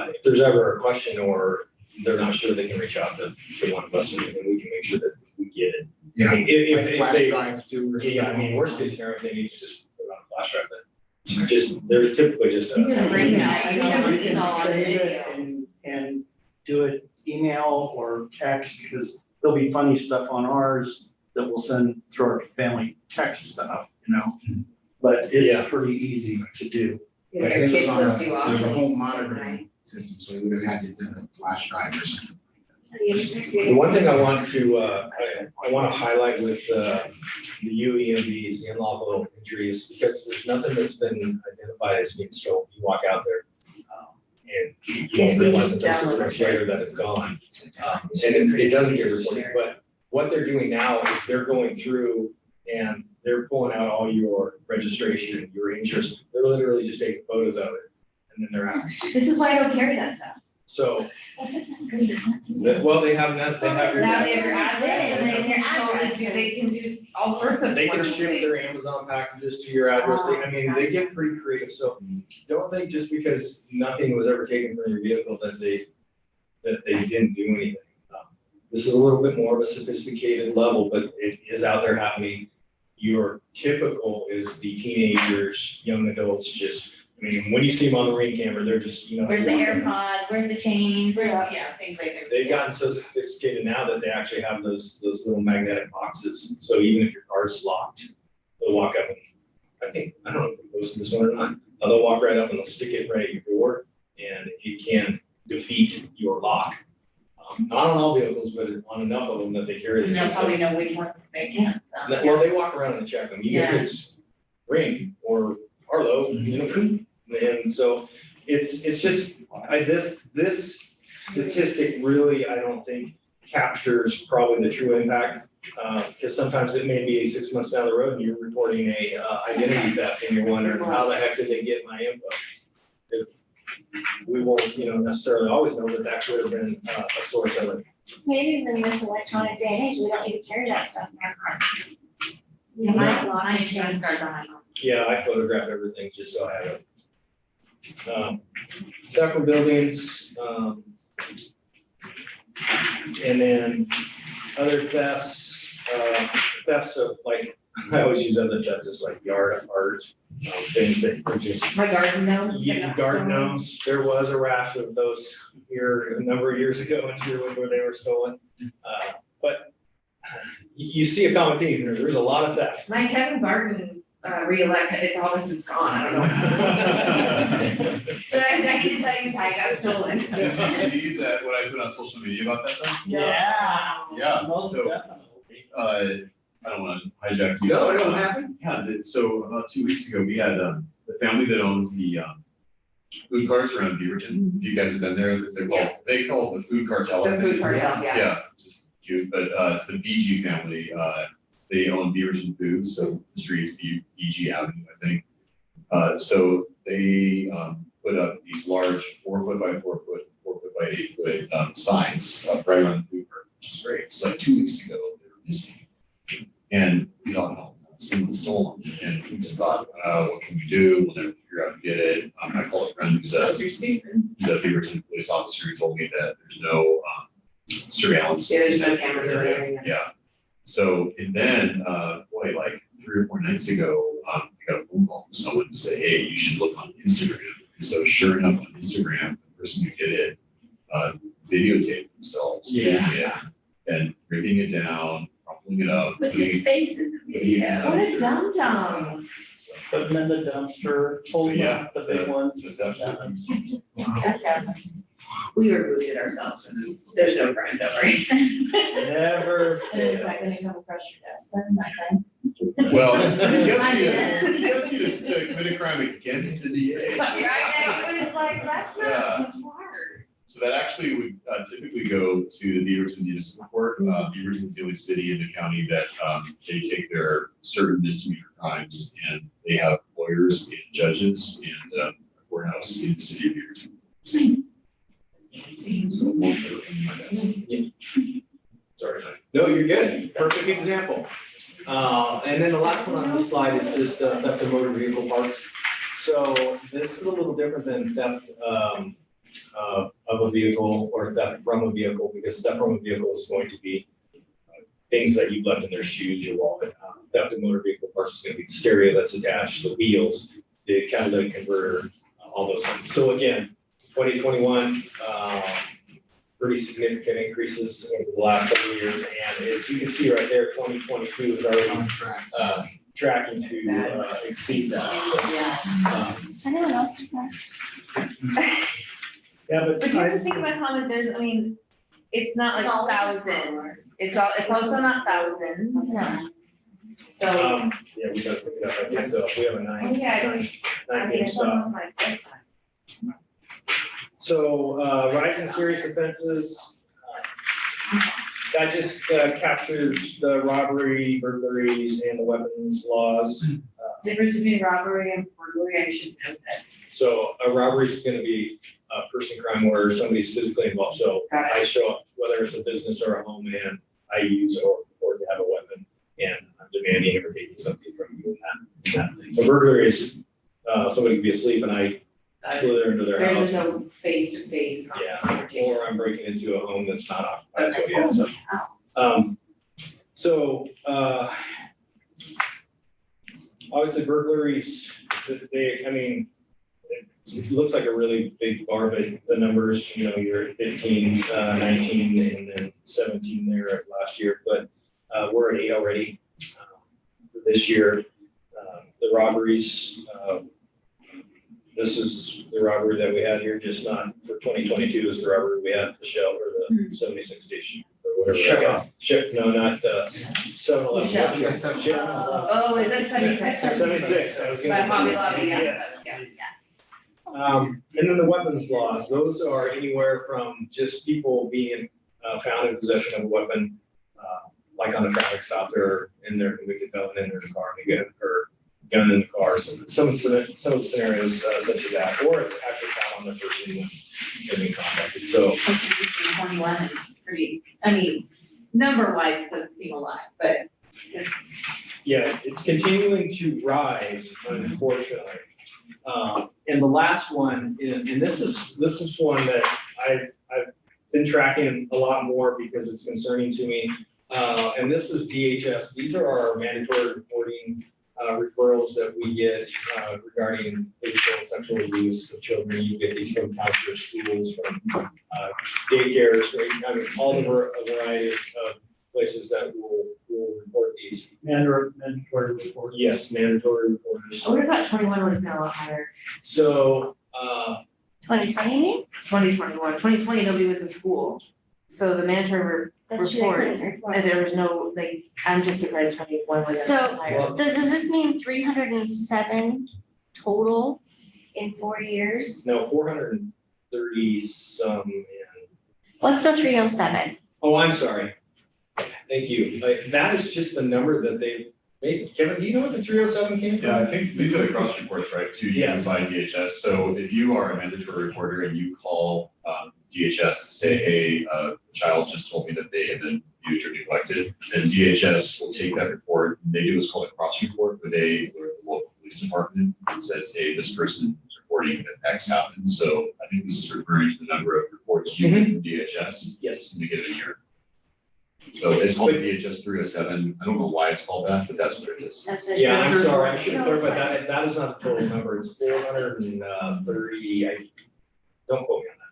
if there's ever a question or they're not sure, they can reach out to one of us and we can make sure that we get it. Yeah, I mean, if like flash they, drives too. or yeah, I something. mean, worst case scenario, if they need to just put it on a flash drive, but just, there's typically just a. Just bring it out. You There's can an email on the save it video. and do it email or text, because there'll be funny stuff on ours that we'll send through our family text stuff, you know? But Yeah. it's pretty easy to do. But Yeah, his was kids on lift you a, off. there's a and home you sit monitoring right. system, so he would have had to do a flash drive or something. The one thing I want to, I want to highlight with the UEMBs, the unlawful entries, because there's nothing that's been identified as being stolen. You walk out there, and you Yes, don't you realize just until 6 download months it. later that it's gone. And it doesn't get reported, but what they're doing now is they're going through and they're pulling out all your registration, your interest. They're literally just taking photos of it, and then they're out. This is why I don't carry that stuff. So, That's not good. well, they have not, they have your. Now they have your address and they Your can totally address do, and- they can do all sorts of. They can wonderful ship their things. Amazon packages to your address, I mean, they get pretty creative, so don't think just because nothing was ever taken from your vehicle that they didn't do anything. This is a little bit more of a sophisticated level, but it is out there happening. Your typical is the teenagers, young adults, just, I mean, when you see them on the Ring camera, they're just, you know. Where's the AirPods, where's the change, where's, Yeah, things like that. They've gotten so sophisticated now that they actually have those little magnetic boxes, so even if your car's locked, they'll walk up and, I don't know if they posted this one or not, they'll walk right up and they'll stick it right at your door, and it can defeat your lock. Not on all vehicles, but on enough of them that they carry And this. they'll probably know which ones they can, so. Well, they walk around and check them, even if Yeah. it's Ring or Arlo, you know, and so it's just, this statistic really, I don't think captures probably the true impact. Because sometimes it may be 6 months down the road and you're reporting a identity theft and you're wondering, how the heck did they get my info? If we won't, necessarily always know that could have been a source of it. maybe in this electronic day and age, we don't need to carry that stuff in our car. Yeah, You my, might lock my and insurance change. card's on my phone. Yeah, I photograph everything just so I have it. Theft from buildings, and then other thefts of like I always use other terms, just like yard art, things that are just. My garden gnomes. Garden gnomes, there was a rash of those here a number of years ago in Sherwood where they were stolen. But you see a common theme here, there's a lot of theft. My Kevin Barton reelected, it's all since gone, I don't know. But I can tell you, Ty got stolen. Did you see that, what I put on social media about that though? Yeah. Yeah, so, I don't wanna hijack you. No, it don't happen. Yeah, so about 2 weeks ago, we had, the family that owns the, food carts around Beaverton. If you guys have been there, they call it the food cartel. The food cartel, yeah. Yeah, just cute, but, it's the BG family, they own Beaverton Foods, so the street's BG Avenue, I think. So they, put up these large 4 foot by 4 foot, 4 foot by 8 foot, signs, right around the food cart, which is great. So like 2 weeks ago, they were missing. And we thought, no, someone stole them, and we just thought, what can we do? We'll never figure out who did it. I called a friend who's a Beaverton police officer who told me that there's no, surveillance. Yeah, there's in no that cameras area. around, Yeah. So, and then, boy, like 3 or 4 nights ago, I got a phone call from someone to say, hey, you should look on Instagram. So sure enough, on Instagram, the person who did it, videotaped themselves. Yeah. And ripping it down, crumpling it up. With his face in the video. What a dum-dum. Put them in the dumpster, folding up the big ones. So that happens. That happens. We rebooted ourselves. There's no crime, don't worry. Never. And is that gonna come across your desk then, that time? Well, it gets you to commit a crime against the DA. Right, it was like, that's Yeah. not smart. So that actually would typically go to the Beaverton Municipal Court. Beaverton is the only city in the county that they take their certain misdemeanor crimes and they have lawyers and judges and a courthouse in the city of Beaverton. So we'll put it in my desk. Sorry, Mike. No, you're good. Perfect example. And then the last one on this slide is just theft of motor vehicle parts. So this is a little different than theft of a vehicle or theft from a vehicle, because theft from a vehicle is going to be things that you've left in their shoes, your wallet. Theft of motor vehicle parts is going to be the stereo that's attached, the wheels, the catalytic converter, all those things. So again, 2021, pretty significant increases over the last couple of years. And as you can see right there, 2022 is already On track. tracking to exceed that. So, Is anyone else depressed? yeah, But you have to think about how much there's, I mean, it's not like thousands. It's also not thousands. So, yeah, we gotta pick it up, I think so. We have a oh nine yeah, it's game almost stop. my bedtime. So, rise in serious offenses. That just captures the robbery, burglaries, and the weapons laws. Difference between robbery and burglary, I should know this. So a robbery is gonna be a person crime where somebody's physically involved. So Got I show up, whether it's a business or a home, and I use or to have a weapon, and I'm demanding or taking something from you in that thing. A burglary is, somebody could be asleep and I slither into their house. There's no face-to-face Yeah, confrontation. or I'm breaking into a home that's not occupied, so yeah, so. Obviously burglaries, it looks like a really big bar, but the numbers, you're at 15, 19, and then 17 there last year, but we're at 8 already for this year. The robberies, this is the robbery that we had here, just not for 2022, is the robbery we had at the Shell or the 76 station or whatever. No, not 7-Eleven. Shell. Oh, that's 76. 76, I was gonna. By Hobby Lobby, yeah. Yes. Yeah. And then the weapons laws, those are anywhere from just people being found in possession of a weapon, like on a traffic stop, they're in their convicted felon in their car, and they get or gun in the car. So some of the scenarios such as that, or it's actually found on the person when they're being contacted. So 21 is pretty, number wise, it doesn't seem a lot, but it's. yeah, it's continuing to rise, unfortunately. And the last one, and this is one that I've been tracking a lot more because it's concerning to me. And this is DHS. These are our mandatory reporting referrals that we get regarding physical and sexual abuse of children. You get these from counselor schools, from daycares, right? I mean, all the a variety of places that will report these. Mandatory report. Yes, mandatory reporters. I would have thought 21 would have been a lot higher. So, 2020, you mean? 2021, 2020, nobody was in school. So the mandatory That's true, I couldn't reports, report. and there was no, like, I'm just surprised 21 was So- higher. Does this mean 307 total in 4 years? no, 430 some, and What's the 307? oh, I'm sorry. Thank you. That is just the number that they made. Kevin, do you know what the 307 came from? Yeah, I think these are the cross reports, right, to you Yes. by DHS. So if you are a mandatory reporter and you call DHS to say, hey, a child just told me that they have been abused or neglected, then DHS will take that report. They do what's called a cross report, where they alert the local police department and says, hey, this person is reporting that X happened. So I think this is referring to the number of reports you get from DHS Yes. in a given year. So it's called DHS 307. I don't know why it's called that, but that's what it is. That's it. Yeah, I'm sorry. I should have No, it's clarified that. That is not the total number. It's 430. Don't quote me on that.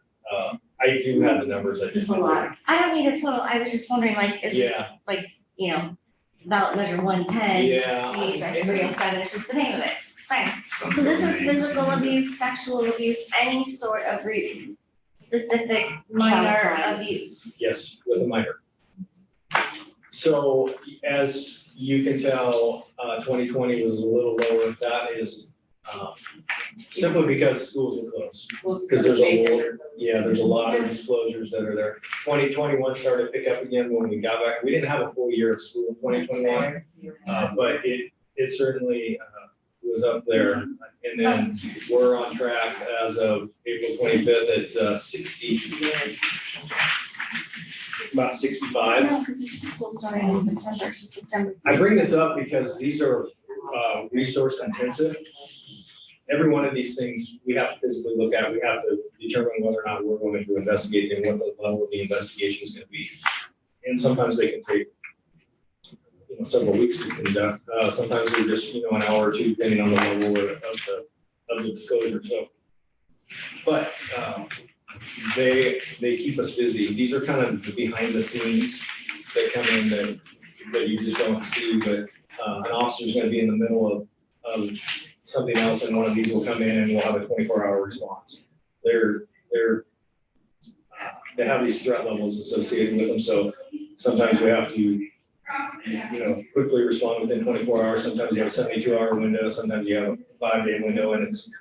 I do have the numbers. I It's just. a lot. I don't need a total, I was just wondering, like, is this, Yeah. like, you know, ballot measure 110, Yeah. DHS 307, it's just the name of it, fine. Some So this is names. physical abuse, sexual abuse, any sort of specific minor crime. abuse. Yes, with a minor. So as you can tell, 2020 was a little lower. That is simply because schools were closed. Because there's there's a lot of disclosures that are there. 2021 started to pick up again when we got back. We didn't have a full year of school in 2021, but it certainly was up there. And then we're on track as of April 25th at 60, about 65. No, because it's just school starting in September, so September. I bring this up because these are resource intensive. Every one of these things we have to physically look at. We have to determine whether or not we're going to investigate and what the level of the investigation is going to be. And sometimes they can take several weeks to conduct. Sometimes they're just an hour or two, depending on the level of the disclosure. So, but they keep us busy. These are kind of the behind the scenes that come in that you just don't see. But an officer's going to be in the middle of something else, and one of these will come in and we'll have a 24-hour response. They have these threat levels associated with them. So sometimes we have to quickly respond within 24 hours. Sometimes you have a 72-hour window. Sometimes you have a 5-day window, and it's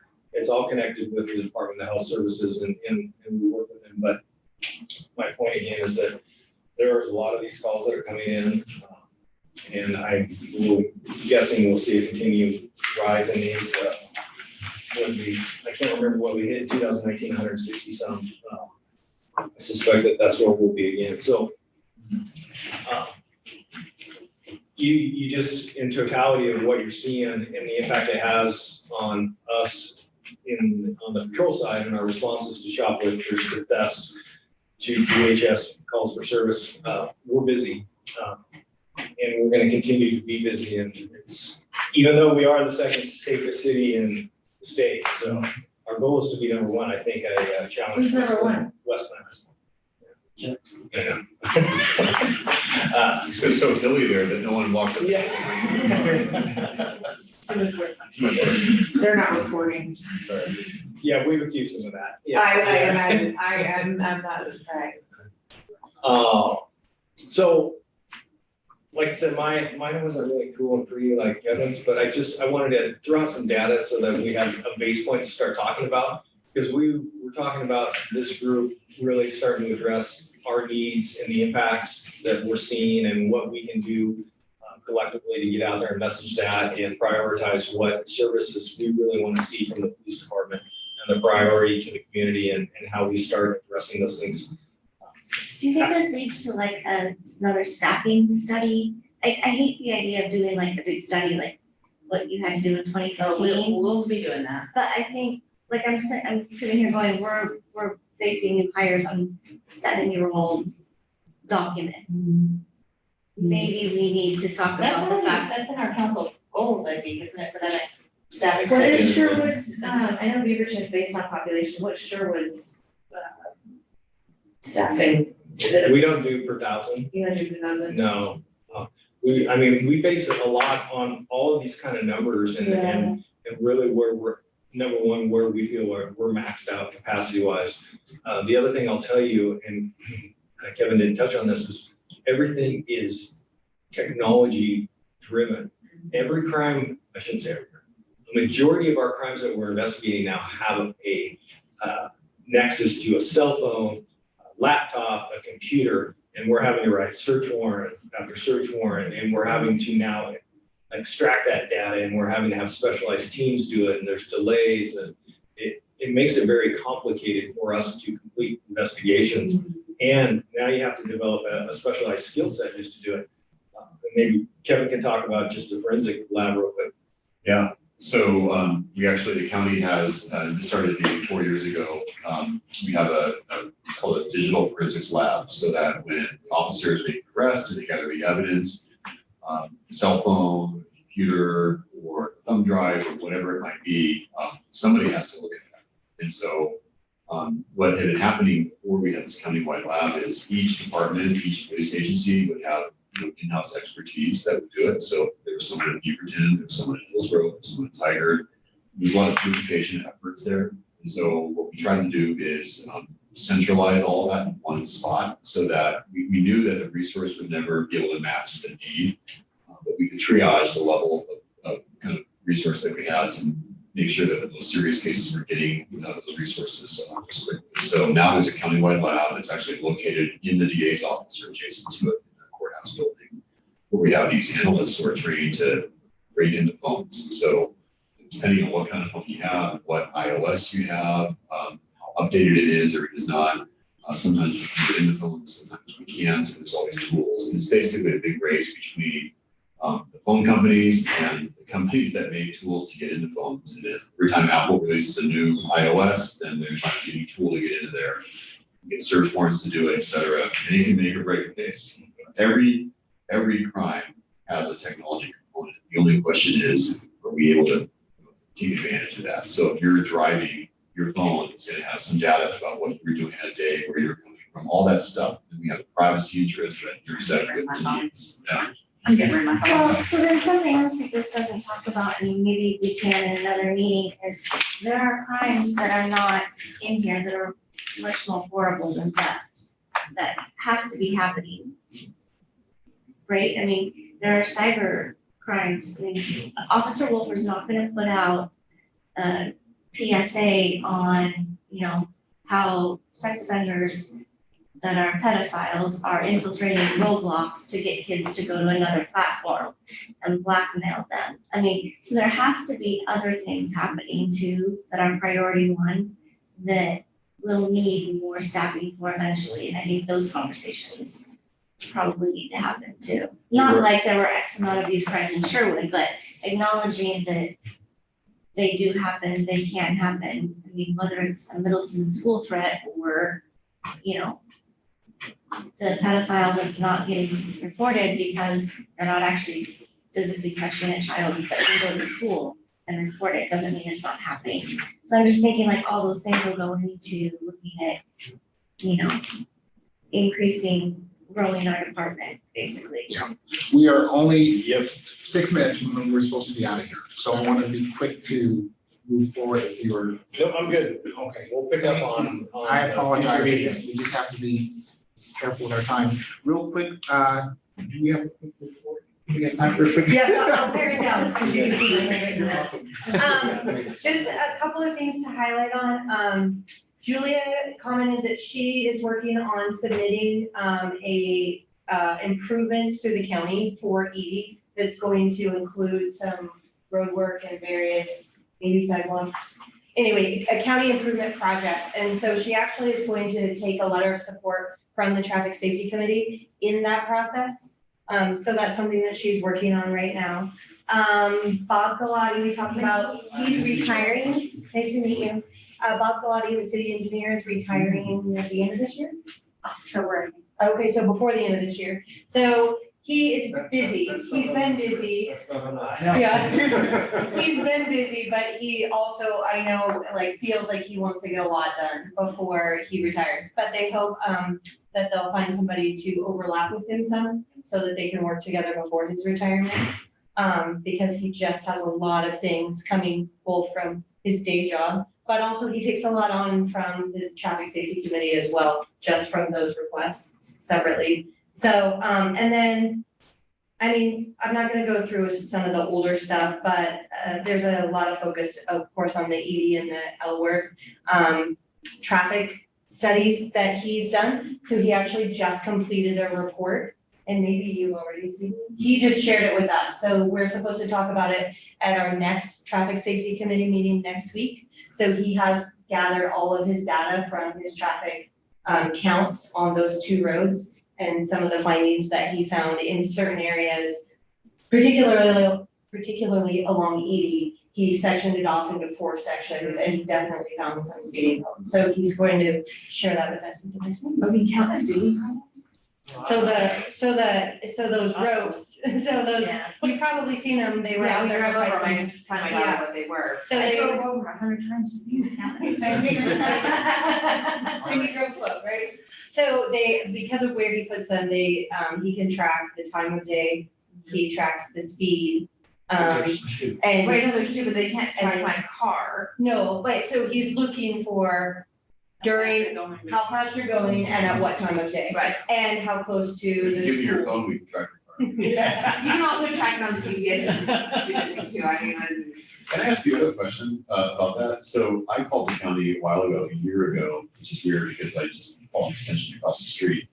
all connected with the Department of Health Services, and we work with them. But my point again is that there's a lot of these calls that are coming in, and I'm guessing we'll see a continued rise in these. I can't remember what we hit in 2019, 160 some. I suspect that's where we'll be again. So. You just, in totality of what you're seeing and the impact it has on us on the patrol side and our responses to shoplifters, to thefts, to DHS calls for service, we're busy. And we're gonna continue to be busy, and even though we are the second safest city in the state, so our goal is to be number one. I think I challenge. Who's number one? Westland. Jokes. Yeah. It's just so hilly there that no one walks up. Yeah. Too much work. They're not reporting. Yeah, we've accused them of that. Yeah. I imagine, I'm not surprised. So, like I said, mine wasn't really cool and pretty like Kevin's, but I wanted to throw out some data so that we have a base point to start talking about. Because we were talking about this group really starting to address our needs and the impacts that we're seeing and what we can do collectively to get out there and message that and prioritize what services we really want to see from the police department and the priority to the community and how we start addressing those things. Do you think this leads to like another staffing study? I hate the idea of doing like a big study like what you had to do in 2015. We'll be doing that. But I think, like I'm sitting here going, we're basing new hires on 7-year-old document. Maybe we need to talk about the fact. That's in our council week, isn't it, for the next staff What extension? is Sherwood's, I know Beaverton's based on population, what's Sherwood's, staffing? Is it, We don't do per thousand, you know, 2,000? no. We base it a lot on all of these kind of numbers and really where we're, number one, where we feel we're maxed out capacity wise. The other thing I'll tell you, and Kevin didn't touch on this, is everything is technology driven. Every crime, I shouldn't say every crime, the majority of our crimes that we're investigating now have a nexus to a cell phone, a laptop, a computer, and we're having to write search warrant after search warrant, and we're having to now extract that data, and we're having to have specialized teams do it, and there's delays, and it makes it very complicated for us to complete investigations. And now you have to develop a specialized skill set just to do it. Maybe Kevin can talk about just the forensic lab real quick. Yeah, so we actually, the county has, this started maybe 4 years ago. We have it's called a digital forensics lab, so that when officers make an arrest and they gather the evidence, cell phone, computer, or thumb drive, or whatever it might be, somebody has to look at that. And so what had been happening before we had this countywide lab is each department, each police agency would have in-house expertise that would do it. So there was someone in Beaverton, there was someone in Hillsborough, there was someone in Tigard. There's a lot of duplication efforts there. And so what we tried to do is centralize all that in one spot so that we knew that the resource would never be able to match the need, but we could triage the level of kind of resource that we had to make sure that the most serious cases were getting those resources quickly. So now there's a countywide lab that's actually located in the DA's office or adjacent to it in the courthouse building, where we have these analysts who are trained to break into phones. So depending on what kind of phone you have, what iOS you have, how updated it is or it is not, sometimes we can get into phones, sometimes we can't, and there's all these tools. And it's basically a big race between the phone companies and the companies that make tools to get into phones. And every time Apple releases a new iOS, then there's a new tool to get into there, get search warrants to do it, et cetera. And it can make or break a case. Every crime has a technology component. The only question is, are we able to take advantage of that? So if you're driving, your phone is going to have some data about what you're doing in a day, where you're coming from, all that stuff. And we have a privacy interest that you're set with the needs. Yeah. I'm getting rid of my phone. Well, so then something else that this doesn't talk about, and maybe we can in another meeting, is there are crimes that are not in here that are much more horrible than theft, that have to be happening. Right? I mean, there are cyber crimes. I mean, Officer Wolfer's not gonna put out a PSA on, how sex offenders that are pedophiles are infiltrating Roblox to get kids to go to another platform and blackmail them. I mean, so there have to be other things happening too that are priority one that will need more staffing for eventually. And I think those conversations probably need to happen too. Not like there were X amount of these crimes in Sherwood, but acknowledging that they do happen, they can happen. I mean, whether it's a Middleton school threat or, the pedophile that's not getting reported because they're not actually physically touching a child, but they go to school and report it, doesn't mean it's not happening. So I'm just thinking like all those things will go into looking at, increasing, growing our department, basically. Yeah. We are only 6 minutes from when we're supposed to be out of here. So I want to be quick to move forward if you're. No, I'm good. Okay. We'll pick up on. I apologize. future meetings. We just have to be careful with our time. Real quick, do we have a quick report? We have time for a quick. Yes, I'll pare it down. You're awesome. Just a couple of things to highlight on. Julia commented that she is working on submitting improvements through the county for Edie that's going to include some road work and various maybe sidewalks. Anyway, a county improvement project. And so she actually is going to take a letter of support from the Traffic Safety Committee in that process. So that's something that she's working on right now. Bob Galati, we talked about, he's retiring. Nice to meet you. Bob Galati, the city engineer, is retiring at the end of this year. October. Okay, so before the end of this year. So He is busy, he's been busy. That's not enough. Yeah. He's been busy, but he also, I know, like, feels like he wants to get a lot done before he retires. But they hope that they'll find somebody to overlap with him some, so that they can work together before his retirement. Because he just has a lot of things coming both from his day job, but also he takes a lot on from his traffic safety committee as well, just from those requests separately. So, and then, I mean, I'm not gonna go through some of the older stuff, but there's a lot of focus, of course, on the ED and the L word, traffic studies that he's done. So he actually just completed a report, and maybe you've already seen it. He just shared it with us, so we're supposed to talk about it at our next traffic safety committee meeting next week. So he has gathered all of his data from his traffic counts on those two roads and some of the findings that he found in certain areas, particularly along Edie. He sectioned it off into 4 sections, and he definitely found some speeding problems. So he's going to share that with us. But we count the speeding problems? So those ropes, so those, Yeah. you've probably seen them, they were Yeah, out we there drove for over quite my some. time I Yeah. got what they were. So I they- drove over 100 times to see them. And you drove slow, right? So they, because of where he puts them, they, he can track the time of day, he tracks the speed. And Right, no, there's two, but they can't track my car. no, but so he's looking for during how fast you're going and at what time of day. Right. And how close to If the you give me your school. phone, we can track your car. Yeah. You can also track it on the GPS too, I mean, Can I ask you another question about that? So I called the county a while ago, a year ago, which is weird because I just called extension across the street.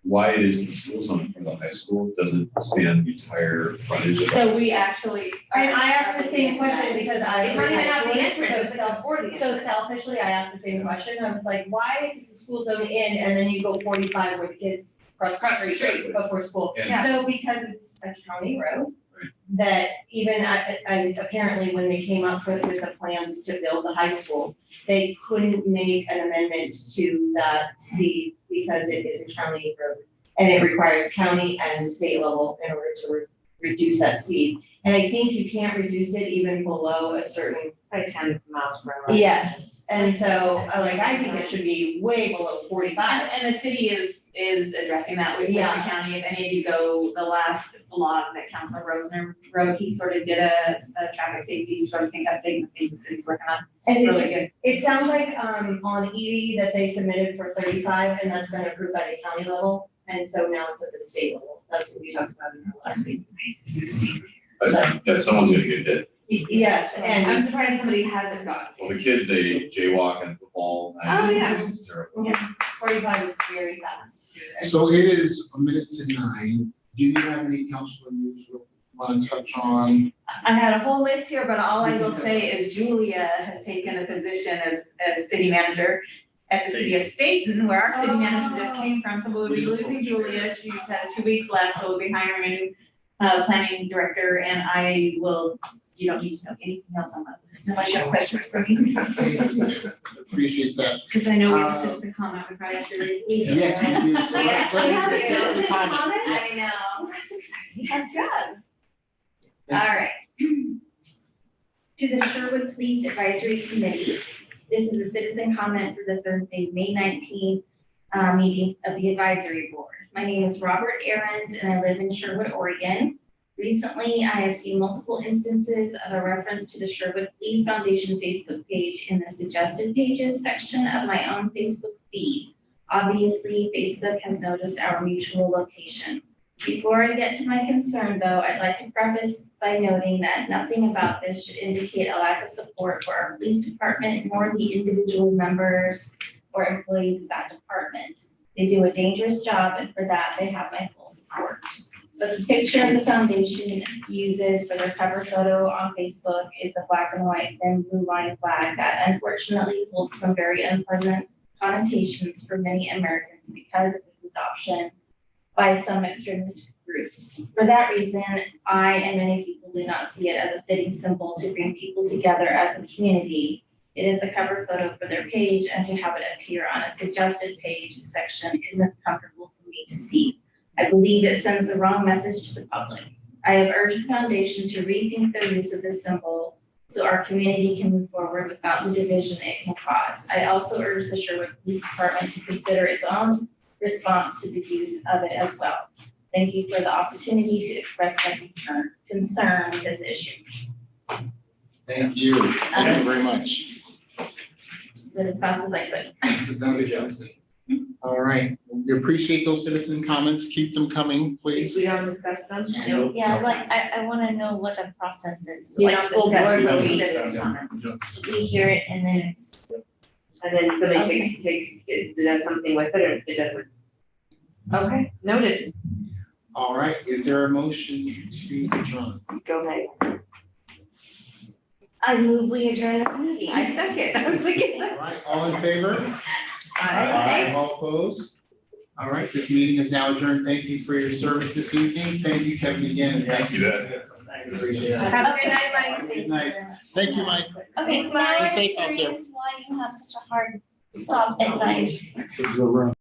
Why it is the school zone for the high school doesn't span the entire frontage of. So we actually, and I asked the same question because I. It's not even at the So entrance, it's self- before the So entrance. selfishly, I asked the same question. I was like, why does the school zone in and then you go 45 where the kids cross the street before school? And- So because it's a county road. Right. That even I apparently when they came up with the plans to build the high school, they couldn't make an amendment to that speed because it is a county road. And it requires county and state level in order to reduce that speed. And I think you can't reduce it even below a certain. Like 10 miles per hour. Yes, and so I think it should be way below 45. And the city is addressing that with the Yeah. county. If any of you go, the last blog that Councilor Rosner wrote, he sort of did a traffic safety sort of thing, updating the things the city's working on. And Really it's, good. it sounds like on Edie that they submitted for 35 and that's been approved by the county level. And so now it's at the state level. That's what we talked about in our last meeting. Yeah, someone's gonna get hit. Yes, And I'm and surprised somebody hasn't got. Well, the kids, they jaywalk and football. Oh, yeah. It's terrible. 45 is very fast. So it is 9:01. Do you have any council news you want to touch on? I had a whole list here, but all I will say is Julia has taken a position as city manager at the city of Staten, where our city manager just came from, so we'll be losing Julia. She has 2 weeks left, so we'll be hiring a new planning director, and I will, you don't need to know anything else on that, just unless you have questions for me, Appreciate that. because I know we have a citizen comment, we probably have to read. Yes, we do. So Yes, let's we have a get citizen citizen comment. comment? Yes. I know. That's exciting. That's good. All right. To the Sherwood Police Advisory Committee, this is a citizen comment for the Thursday, May 19th meeting of the advisory board. My name is Robert Ahrens and I live in Sherwood, Oregon. Recently, I have seen multiple instances of a reference to the Sherwood Police Foundation Facebook page in the suggested pages section of my own Facebook feed. Obviously, Facebook has noticed our mutual location. Before I get to my concern, though, I'd like to preface by noting that nothing about this should indicate a lack of support for our police department nor the individual members or employees of that department. They do a dangerous job, and for that, they have my full support. But the picture the foundation uses for their cover photo on Facebook is a black and white thin blue line flag that unfortunately holds some very unpleasant connotations for many Americans because of its adoption by some extremist groups. For that reason, I and many people do not see it as a fitting symbol to bring people together as a community. It is a cover photo for their page, and to have it appear on a suggested page section isn't comfortable for me to see. I believe it sends the wrong message to the public. I have urged the foundation to rethink their use of this symbol so our community can move forward without the division it can cause. I also urge the Sherwood Police Department to consider its own response to the use of it as well. Thank you for the opportunity to express my concern with this issue. Thank you very much. So as fast as I could. All right, we appreciate those citizen comments, keep them coming, We please. don't discuss them? And- Yeah, like, I wanna know what the process is, You like don't school discuss board, them, we we citizen comments. we hear it and then it's, And then somebody Okay. it does something with it or it doesn't. Okay, noted. All right, is there a motion to adjourn? Go ahead. I move we adjourn this meeting. I second. I was thinking All right, all in favor? Aye. All opposed? All right, this meeting is now adjourned. Thank you for your service this evening. Thank you, Kevin, again. and Thank you, Dad. Appreciate it. Have a good night, Mike. Good night. Thank you, Mike. Okay, so now Be I'm safe out there. curious why you have such a hard stop at night. This is the room.